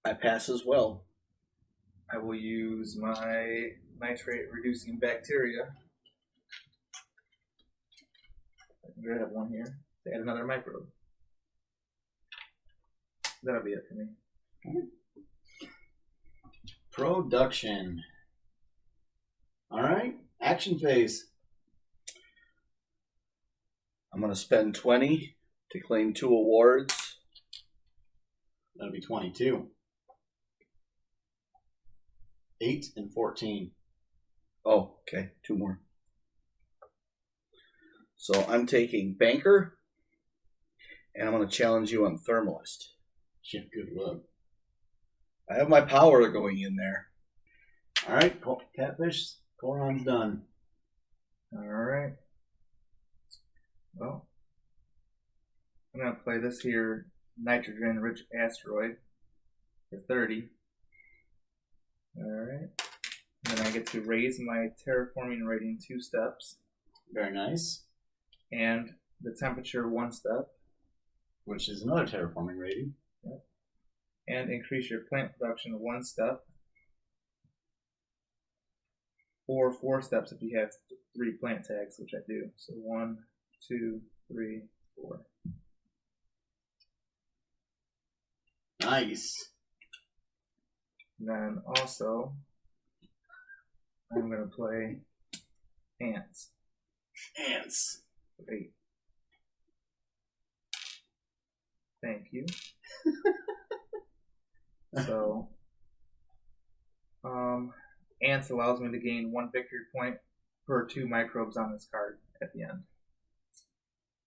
I pass as well. I will use my nitrate reducing bacteria. I can grab one here to add another microbe. That'll be it for me. Production. Alright, action phase. I'm going to spend 20 to claim 2 awards. That'll be 22. 8 and 14. Oh, okay. 2 more. So I'm taking Banker, and I'm going to challenge you on Thermalist. Yeah, good luck. I have my power going in there. Alright, Catfish, Koron's done. Alright. Well, I'm going to play this here nitrogen-rich asteroid for 30. Alright. And then I get to raise my terraforming rating 2 steps. Very nice. And the temperature 1 step. Which is another terraforming rating. Yep. And increase your plant production 1 step. Or 4 steps if you have 3 plant tags, which I do. So 1, 2, 3, 4. Nice. And then also, I'm going to play Ants. Ants. 8. Thank you. So, Ants allows me to gain 1 victory point per 2 microbes on this card at the end.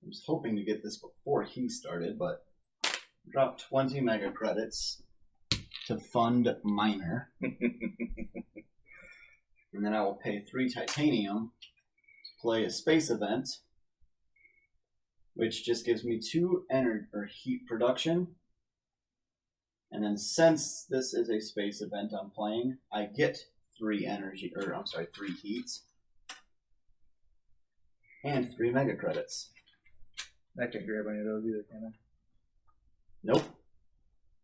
I was hoping to get this before he started, but drop 20 mega credits to fund Miner. And then I will pay 3 titanium to play a space event, which just gives me 2 energy or heat production. And then since this is a space event I'm playing, I get 3 heat. And 3 mega credits. I can't grab any of those either, can I? Nope.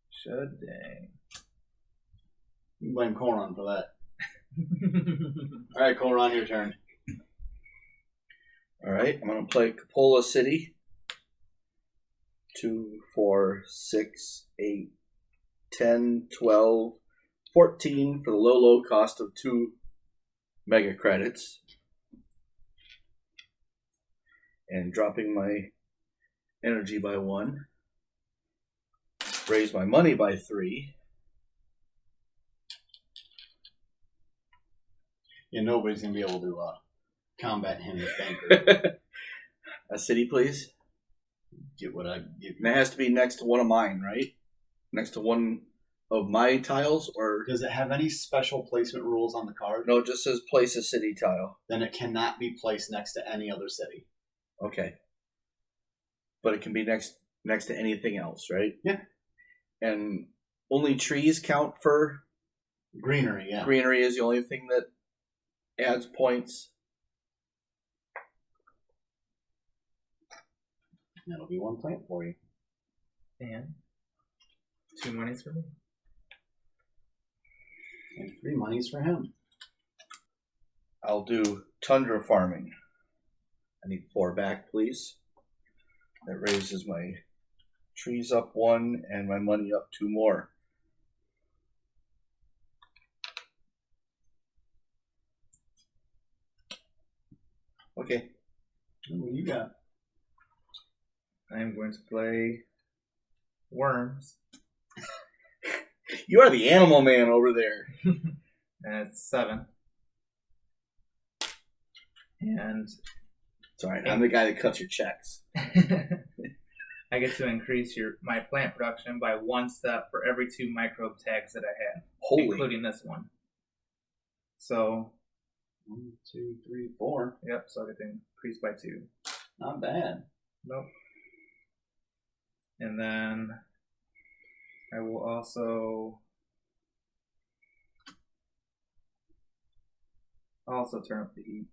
Should dang. You can blame Koron for that. Alright, Koron, your turn. Alright, I'm going to play Cupola City. 2, 4, 6, 8, 10, 12, 14 for the low cost of 2 mega credits. And dropping my energy by 1. Raise my money by 3. Yeah, nobody's going to be able to combat him with Banker. A city, please. Get what I give And it has to be next to one of mine, right? Next to one of my tiles, or Does it have any special placement rules on the card? no? It just says place a city tile. Then it cannot be placed next to any other city. Okay, but it can be next to anything else, right? Yeah. And only trees count for Greenery, yeah. greenery is the only thing that adds points. That'll be 1 plant for you. And 2 monies for me. And 3 monies for him. I'll do tundra farming. I need 4 back, please. That raises my trees up 1 and my money up 2 more. Okay. What do you got? I'm going to play worms. You are the animal man over there. And it's 7. And Sorry, I'm the guy that cuts your checks. I get to increase my plant production by 1 step for every 2 microbe tags that I have, Holy. including this one. So, 1, 2, 3, 4. yep, so I get to increase by 2. Not bad. Nope. And then I will also turn up the heat.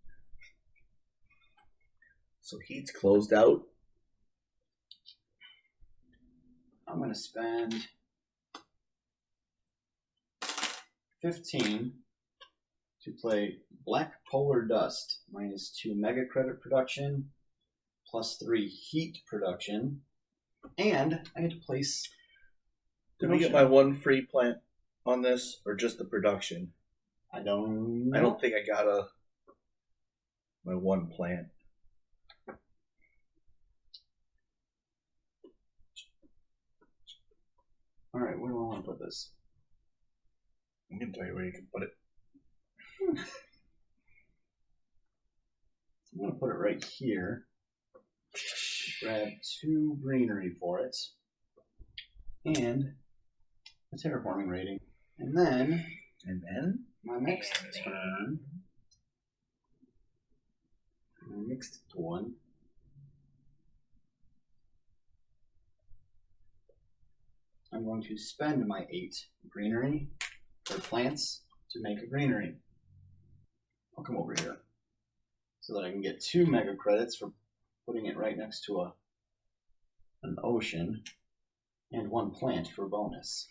So heat's closed out. I'm going to spend 15 to play Black Polar Dust, -2 mega credit production, +3 heat production, and I get to place. Did we get my 1 free plant on this, or just the production? I don't know. I don't think I got my 1 plant. All right, where do I want to put this? I'm going to tell you where you can put it. I'm going to put it right here. Grab 2 greenery for it. And a terraforming rating. And then my next turn. My next one. I'm going to spend my 8 greenery or plants to make a greenery. I'll come over here so that I can get 2 mega credits for putting it right next to an ocean, and 1 plant for bonus.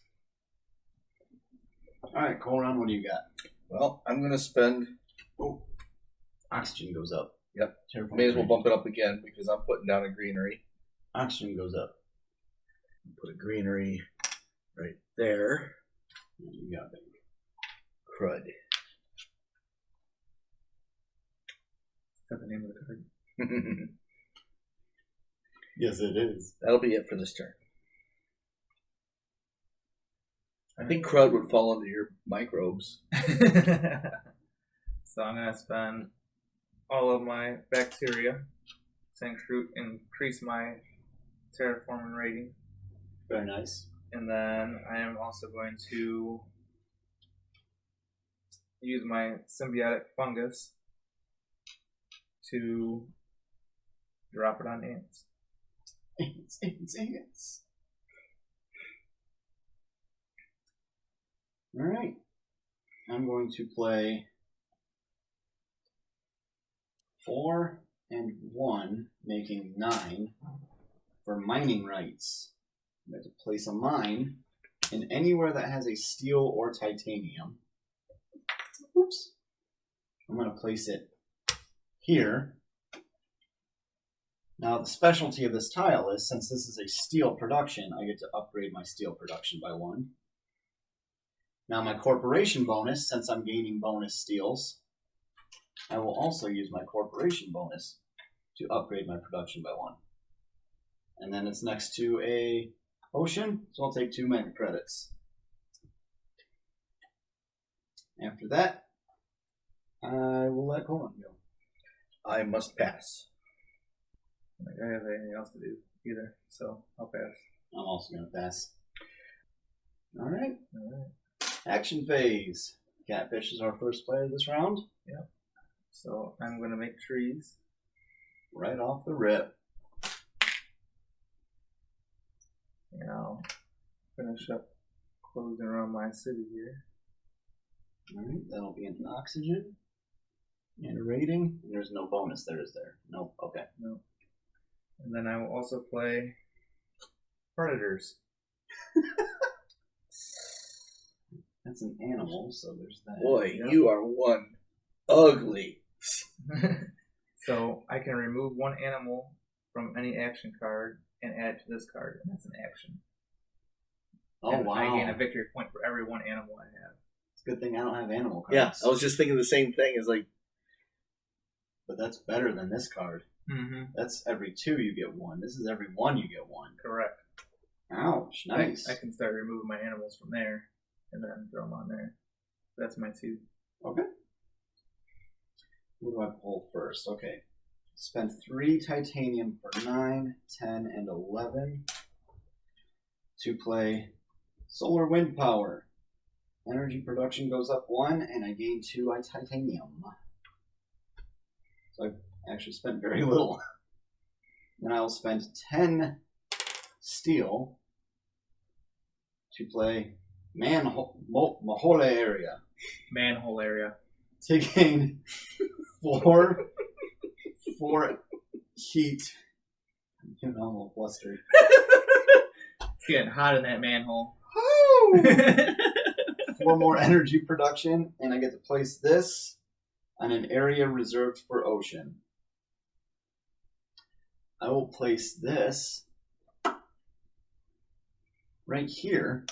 Alright, Colron, what do you got? Well, I'm going to spend... Oh, oxygen goes up. Yep. Terraforming May as well rating. bump it up again because I'm putting down a greenery. Oxygen goes up. Put a greenery right there. You got it. Crud. Is that the name of the card? Yes, it is. That'll be it for this turn. I think crud would fall under your microbes. So I'm going to spend all of my bacteria to increase my terraforming rating. Very nice. And then I am also going to use my symbiotic fungus to drop it on ants. Ants. Alright. I'm going to play 4 and 1, making 9 for mining rights. I'm going to place a mine in anywhere that has a steel or titanium. Oops. I'm going to place it here. Now, the specialty of this tile is, since this is a steel production, I get to upgrade my steel production by 1. Now, my corporation bonus, since I'm gaining bonus steels, I will also use my corporation bonus to upgrade my production by 1. And then it's next to a ocean, so I'll take 2 mega credits. After that, I will let Colin go. I must pass. Like, I don't have anything else to do either, so I'll pass. I'm also going to pass. All right. All right. Action phase. Catfish is our first player this round. Yep. So I'm going to make trees. Right off the rip. And I'll finish up closing around my city here. All right. That'll be an oxygen and a rating. And there's no bonus there, is there? Nope. Okay. No. And then I will also play predators. That's an animal, so there's that. Boy, Yep. you are one ugly. So I can remove one animal from any action card and add it to this card, and that's an action. Oh, and wow. I gain a victory point for every one animal I have. It's a good thing I don't have animal cards. Yeah, I was just thinking the same thing. It's like, But that's better than this card. Mm-hmm. That's every 2 you get 1. This is every 1 you get 1. Correct. Ouch. Nice. I can start removing my animals from there and then throw them on there. That's my 2. Okay. What do I pull first? Okay. Spend 3 titanium for 9, 10, and 11 to play solar wind power. Energy production goes up 1, and I gain 2 titanium. So I've actually spent very little. Then I'll spend 10 steel to play Mahole area. Manhole area. To gain 4 heat. I'm getting all flustered. It's getting hot in that manhole. 4 more energy production, and I get to place this on an area reserved for ocean. I will place this right here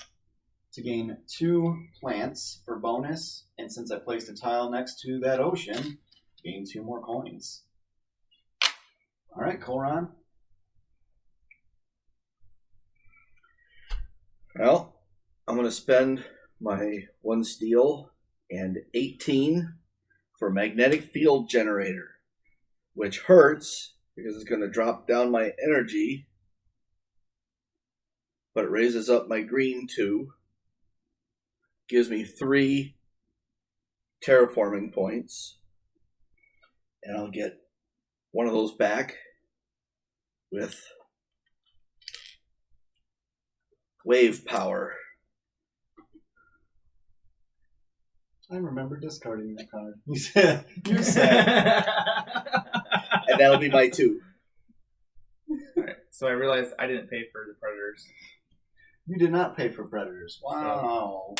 to gain 2 plants for bonus, and since I placed a tile next to that ocean, gain 2 more coins. Alright, Koran. well, I'm going to spend my 1 steel and 18 for magnetic field generator, which hurts because it's going to drop down my energy, but it raises up my green 2, gives me 3 terraforming points, and I'll get one of those back with wave power. I remember discarding that card. You said. And that'll be my 2. Alright, so I realized I didn't pay for the predators. You did not pay for predators. Wow.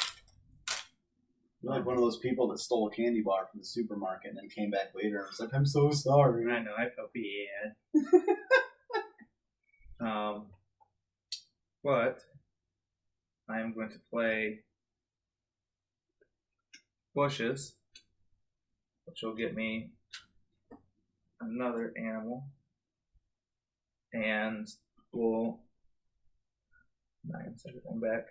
You're like one of those people that stole a candy bar from the supermarket and then came back later and was like, I'm so sorry. I know, I felt bad. But I am going to play bushes, which will get me another animal, and will 9 seconds one back.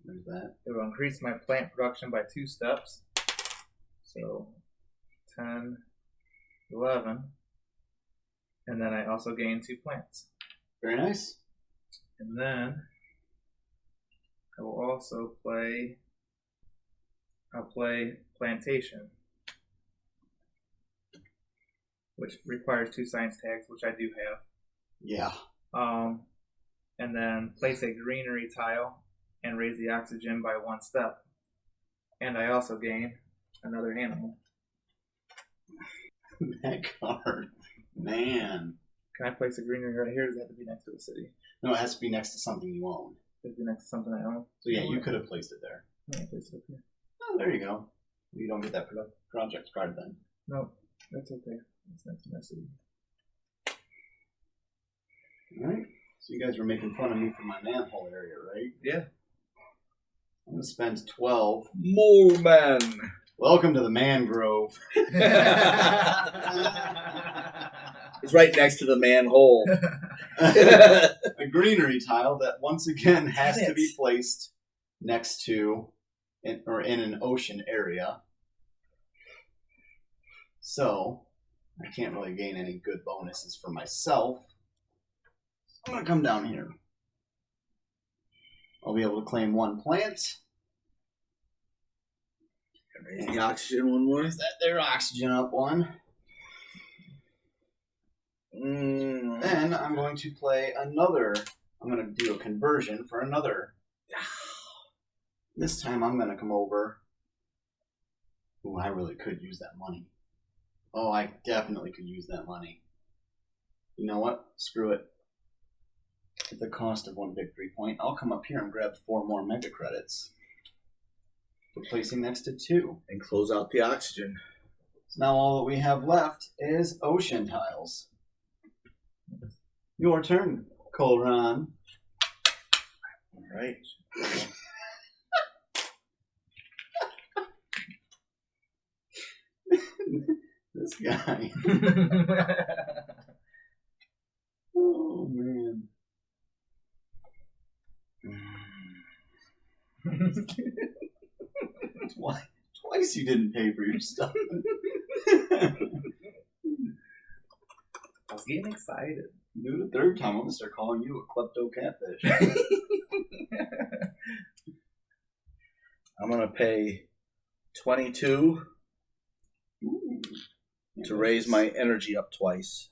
There's that. It will increase my plant production by 2 steps. So 10, 11, and then I also gain 2 plants. Very nice. And then I will also play. I'll play plantation, which requires 2 science tags, which I do have. Yeah. And then place a greenery tile and raise the oxygen by 1 step. And I also gain another animal. That card. Man. Can I place a greenery right here? Or does it have to be next to a city? No, it has to be next to something you own. Does it have to be next to something I own? So yeah, you could have placed it there. I'm gonna place it up here. Oh, there you go. You don't get that project card then. No, that's okay. It's next to my city. Alright. So you guys were making fun of me for my manhole area, right? Yeah. I'm going to spend 12. More man. Welcome to the mangrove. It's right next to the manhole. A greenery tile that once again has to be placed next to in an ocean area. So I can't really gain any good bonuses for myself. I'm going to come down here. I'll be able to claim 1 plant. Raise the oxygen one more. Is that their oxygen up 1? Then I'm going to play another. I'm going to do a conversion for another. This time I'm going to come over. Ooh, I really could use that money. Oh, I definitely could use that money. You know what? Screw it. At the cost of 1 victory point, I'll come up here and grab 4 more mega credits. Replacing next to 2. And close out the oxygen. So now all that we have left is ocean tiles. Your turn, Colron. Alright. This guy. Oh, man. Twice you didn't pay for your stuff. I was getting excited. Do it the 3rd time, I'm going to start calling you a klepto catfish. I'm going to pay 22 Ooh. to raise my energy up twice.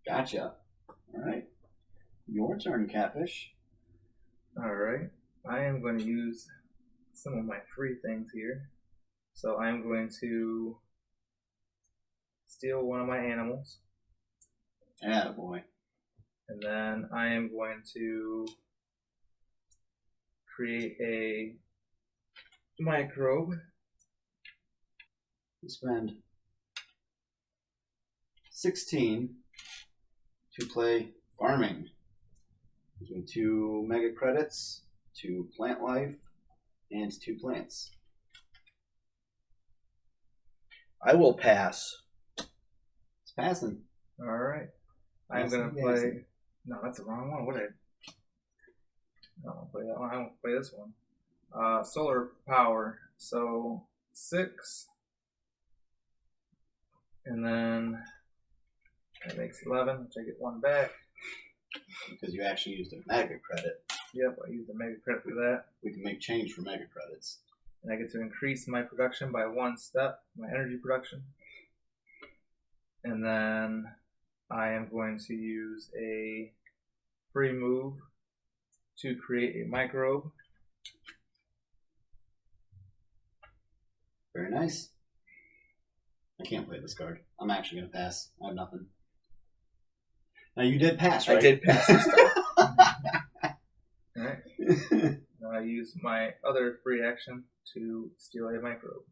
Gotcha. Alright. Your turn, catfish. Alright. I am going to use some of my free things here. So I'm going to steal one of my animals. Attaboy. And then I am going to create a microbe. You spend 16 to play farming. Using 2 mega credits, 2 plant life, and 2 plants. I will pass. It's passing. Alright. I'm Yes, going to yes. play... No, that's the wrong one. What did I don't play that one. I won't play this one. Solar power. So 6. And then that makes 11, which I get 1 back. Because you actually used a mega credit. Yep, I used the mega credit for that. We can make change for mega credits. And I get to increase my production by 1 step, my energy production. And then I am going to use a free move to create a microbe. Very nice. I can't play this card. I'm actually going to pass. I have nothing. Now you did pass, right? I did pass this time. Alright. Now I use my other free action to steal a microbe.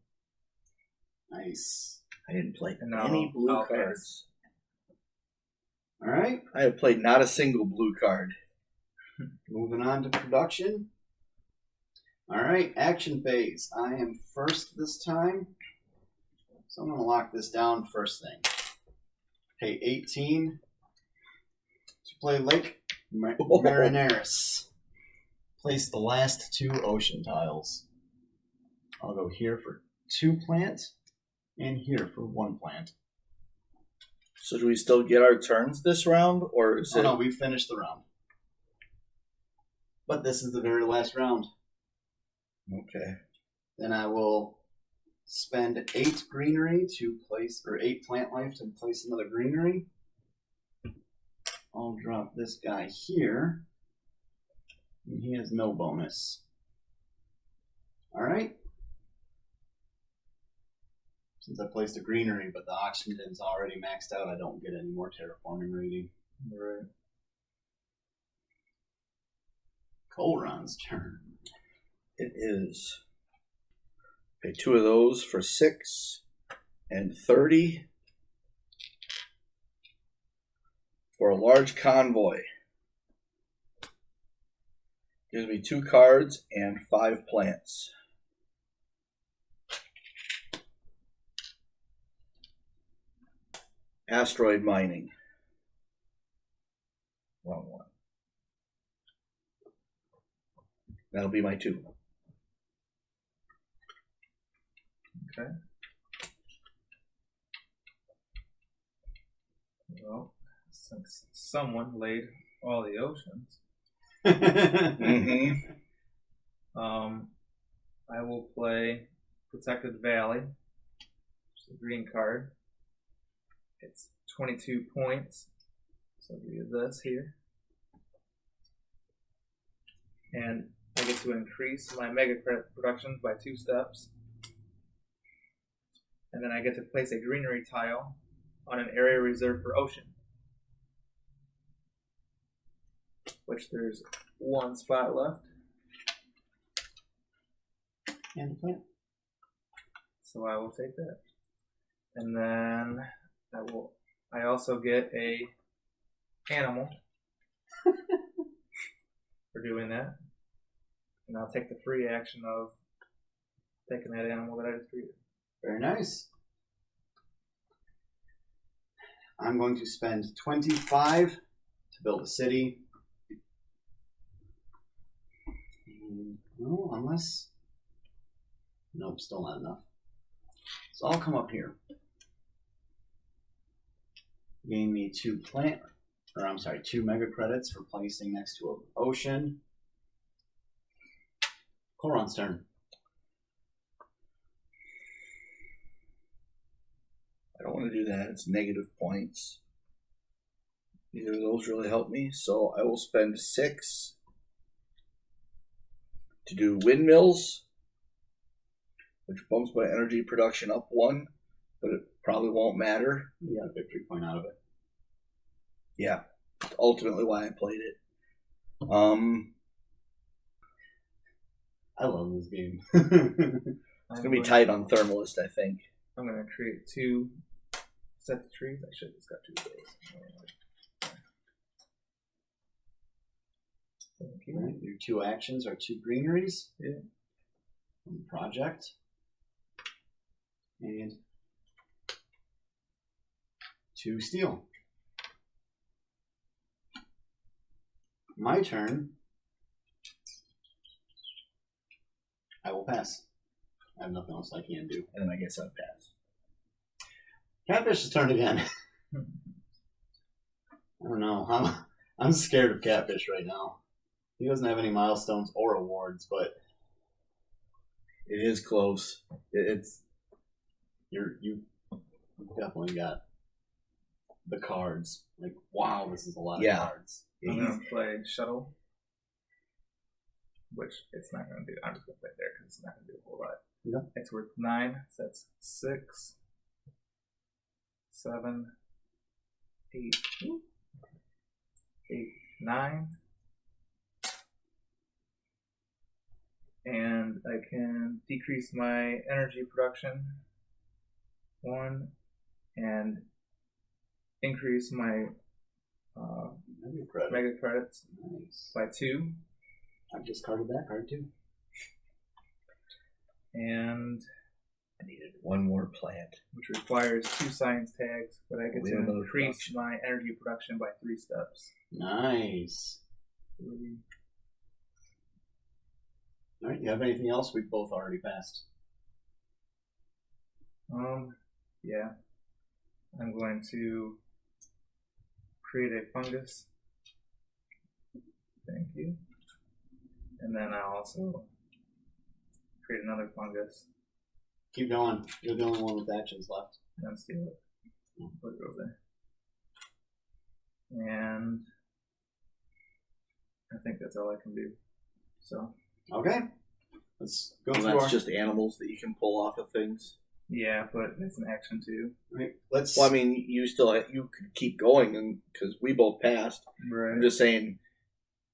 Nice. I didn't play And now any blue I'll pass. cards. All right. I have played not a single blue card. Moving on to production. All right, action phase. I am first this time. So I'm going to lock this down first thing. Pay 18 to play Lake Marineris. Place the last 2 ocean tiles. I'll go here for 2 plants and here for 1 plant. So do we still get our turns this round, or is Oh it? no, we finished the round. But this is the very last round. Okay. Then I will spend 8 greenery to place, or 8 plant life to place another greenery. I'll drop this guy here. And he has no bonus. Alright. Since I placed a greenery, but the oxygen's already maxed out, I don't get any more terraforming rating. Right. Colron's turn. It is. Pay 2 of those for 6 and 30 for a large convoy. Gives me 2 cards and 5 plants. Asteroid mining. Wrong one. That'll be my 2. Okay. Well, since someone laid all the oceans, Mm-hmm. I will play Protected Valley, which is a green card. It's 22 points. So I'll give you this here. And I get to increase my mega credit production by 2 steps. And then I get to place a greenery tile on an area reserved for ocean, which there's 1 spot left. And the plant. So I will take that. And then I also get a animal for doing that. And I'll take the free action of taking that animal that I just created. Very nice. I'm going to spend 25 to build a city. Well, unless... Nope, still not enough. So I'll come up here. Gain me 2 mega credits for placing next to an ocean. Coron's turn. I don't want to do that. It's negative points. Neither of those really help me, so I will spend 6 to do windmills, which bumps my energy production up 1, but it probably won't matter. You got a victory point out of it. Yeah, ultimately why I played it. I love this game. It's going to be tight on Thermalist, I think. I'm going to create 2 sets of trees. I should have just got 2 of those. Thank you. Right, your 2 actions are 2 greeneries. Yeah. From the project. And 2 steel. My turn. I will pass. I have nothing else I can do. And then I guess I'll pass. Catfish's turn again. I don't know. I'm scared of Catfish right now. He doesn't have any milestones or awards, but it is close. It's you definitely got the cards. Like, wow, this is a lot of cards. I'm going to play Shuttle, which it's not going to do. I'm just going to play it there because it's not going to do a whole lot. Yep. It's worth 9, so that's 6, 7, 8, 9. And I can decrease my energy production 1 and increase my mega credits by 2. I've discarded that card too. And I needed 1 more plant, which requires 2 science tags, but I get to increase my energy production by 3 steps. Nice. 3. All right, you have anything else? We've both already passed. Yeah. I'm going to create a fungus. Thank you. And then I'll also create another fungus. Keep going. You're the only one with actions left. And then steal it. Put it over there. And I think that's all I can do. So. Okay. Let's go through. That's just animals that you can pull off of things. Yeah, but it's an action too. Right. Let's. Well, I mean, you could keep going, and because we both passed. Right. I'm just saying,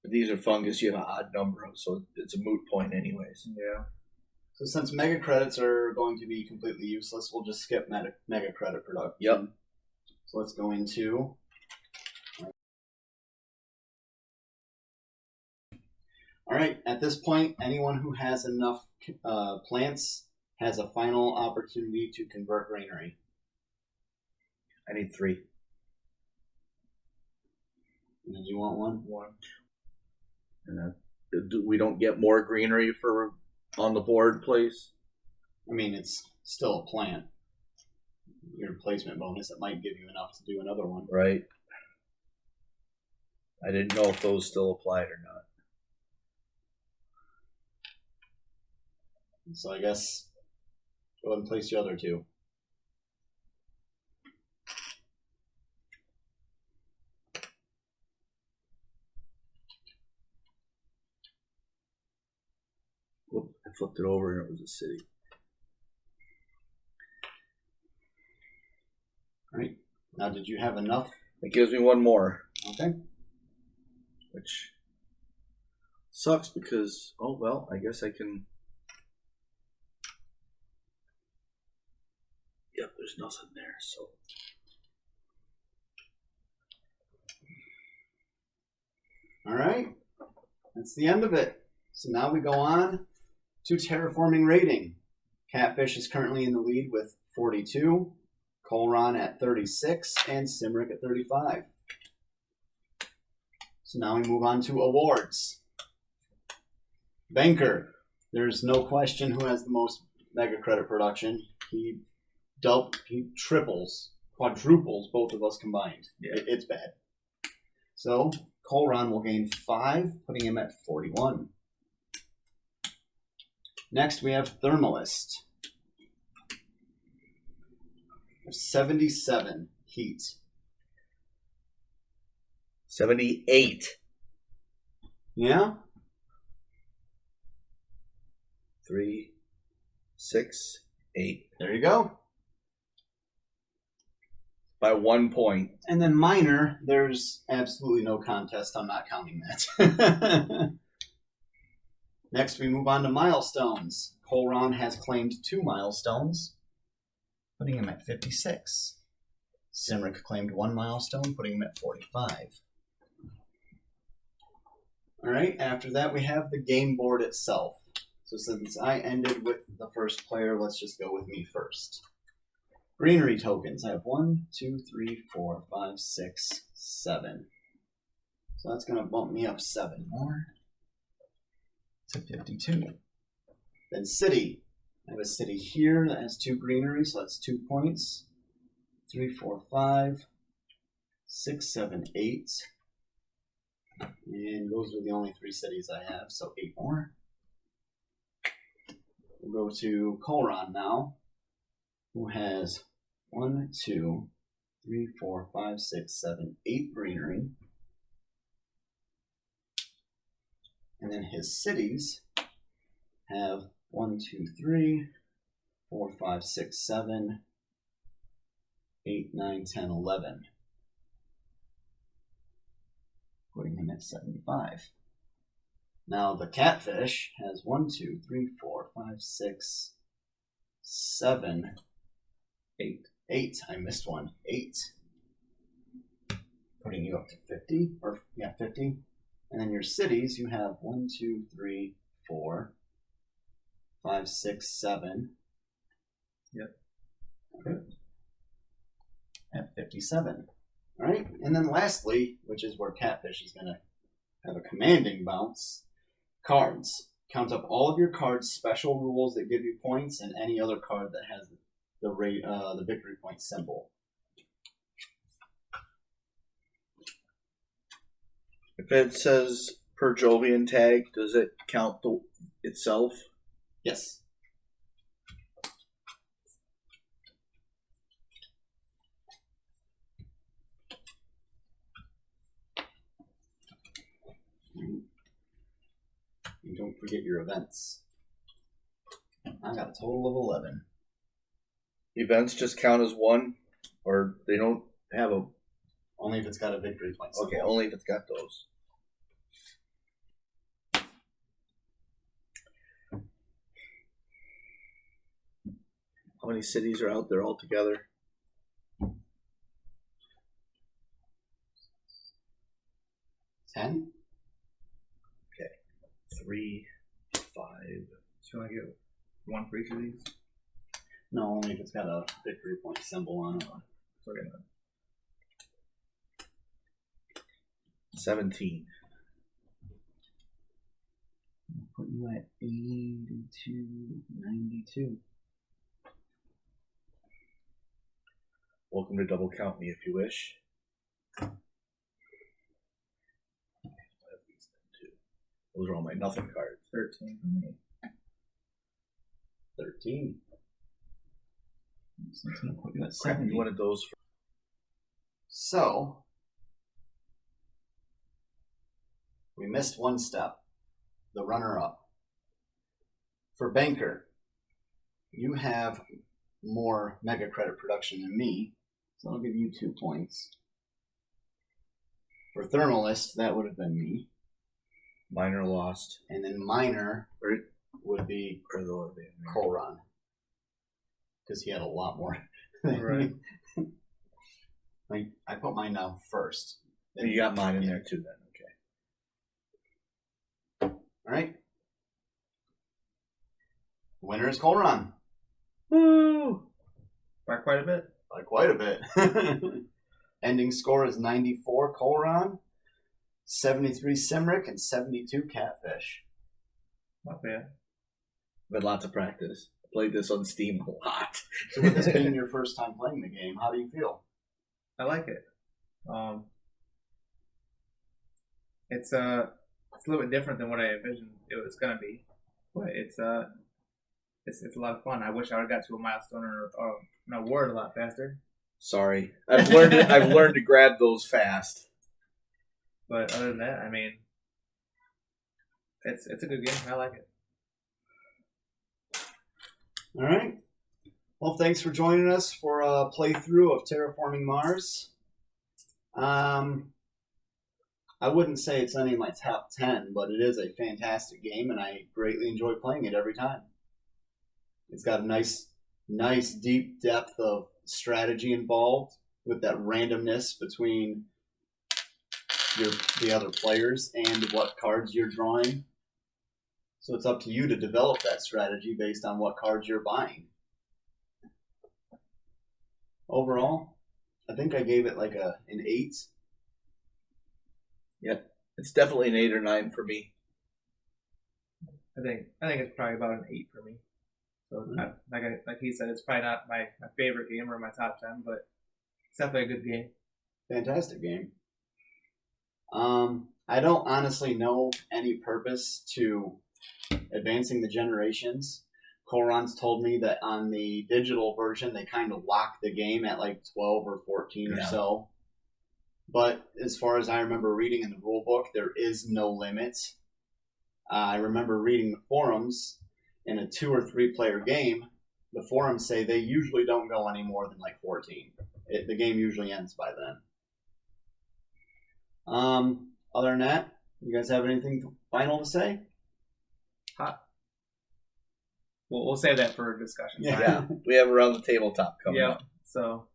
these are fungus. You have an odd number of, so it's a moot point, anyways. Yeah. So since mega credits are going to be completely useless, we'll just skip mega credit production. Yep. So let's go into. All right. At this point, anyone who has enough plants has a final opportunity to convert granary. I need 3. And then you want 1? 1. And we don't get more greenery for on the board, please. I mean, it's still a plant. Your placement bonus, it might give you enough to do another one. Right. I didn't know if those still applied or not. So I guess go ahead and place the other two. Whoop, I flipped it over and it was a city. All right. Now, did you have enough? It gives me one more. Okay. Which sucks because, oh well, I guess I can. Yep, there's nothing there, so. All right. That's the end of it. So now we go on to terraforming rating. Catfish is currently in the lead with 42, Colron at 36, and Simric at 35. So now we move on to awards. Banker, there's no question who has the most mega credit production. He triples, quadruples both of us combined. Yeah. It's bad. So Colron will gain 5, putting him at 41. Next, we have Thermalist. 77 heat. 78. Yeah? 3, 6, 8. There you go. By 1 point. And then minor, there's absolutely no contest. I'm not counting that. Next, we move on to milestones. Colron has claimed 2 milestones, putting him at 56. Simric claimed 1 milestone, putting him at 45. All right, after that, we have the game board itself. So since I ended with the first player, let's just go with me first. Greenery tokens. I have 1, 2, 3, 4, 5, 6, 7. So that's going to bump me up 7 more to 52. Then city. I have a city here that has 2 greenery, so that's 2 points. 3, 4, 5, 6, 7, 8. And those are the only 3 cities I have, so 8 more. We'll go to Colron now, who has 1, 2, 3, 4, 5, 6, 7, 8 greenery. And then his cities have 1, 2, 3, 4, 5, 6, 7, 8, 9, 10, 11. Putting him at 75. Now the catfish has 1, 2, 3, 4, 5, 6, 7, 8. 8. I missed one. 8. Putting you up to 50. 50. And then your cities, you have 1, 2, 3, 4, 5, 6, 7. Yep. Okay. At 57. All right. And then lastly, which is where Catfish is going to have a commanding bounce, cards. Count up all of your cards' special rules that give you points and any other card that has the victory point symbol. If it says per Jovian tag, does it count itself? Yes. And don't forget your events. I got a total of 11. Events just count as 1, or they don't have a... Only if it's got a victory point symbol. Okay, only if it's got those. How many cities are out there altogether? 10? 3, 5. Should I get 1 for each of these? No, only if it's got a victory point symbol on it. So I 17. I'll put you at 82, 92. Welcome to double count me if you wish. Those are all my nothing cards. 13 for me. 13. So it's gonna put you at Crap, 70. you wanted those. So, we missed one step. The runner-up. For Banker, you have more mega credit production than me, So I'll give you 2 points. for Thermalist, that would have been me. Minor lost. And then Minor Or, would be or the Colron. Because he had a lot more. than Right. me. Like, I put mine down first. You got mine in there too then. Okay. Alright. Winner is Colron. Woo! By quite a bit. By quite a bit. Ending score is 94 Colron, 73 Simric, and 72 Catfish. Not bad. I've had lots of practice. I played this on Steam a lot. So with this being your first time playing the game, how do you feel? I like it. It's a little bit different than what I envisioned it was gonna be, but it's a lot of fun. I wish I would have got to a milestone or an award a lot faster. Sorry. I've learned to grab those fast. But other than that, I mean, it's a good game. I like it. All right. Well, thanks for joining us for a playthrough of Terraforming Mars. I wouldn't say it's any of my top 10, but it is a fantastic game, and I greatly enjoy playing it every time. It's got a nice deep depth of strategy involved with that randomness between the other players and what cards you're drawing. So it's up to you to develop that strategy based on what cards you're buying. Overall, I think I gave it like an 8. Yep. It's definitely an 8 or 9 for me. I think it's probably about an 8 for me. So like he said, it's probably not my favorite game or my top 10, but it's definitely a good game. Fantastic game. I don't honestly know any purpose to advancing the generations. Colron's told me that on the digital version, they kind of lock the game at like 12 or 14 or so. But as far as I remember reading in the rule book, there is no limit. I remember reading the forums. In a 2 or 3 player game, the forums say they usually don't go any more than like 14. The game usually ends by then. Other than that, you guys have anything final to say? We'll save that for discussion. Yeah. We have Around the Tabletop coming up. So,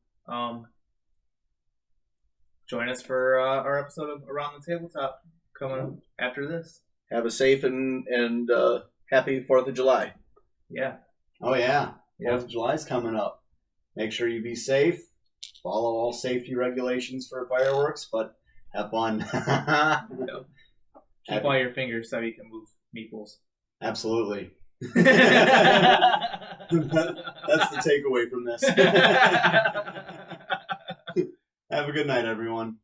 join us for our episode of Around the Tabletop coming up after this. Have a safe and happy 4th of July. Yeah. Oh, yeah. 4th of July's coming up. Make sure you be safe. Follow all safety regulations for fireworks, but have fun. Keep all your fingers so you can move meeples. Absolutely. That's the takeaway from this. Have a good night, everyone.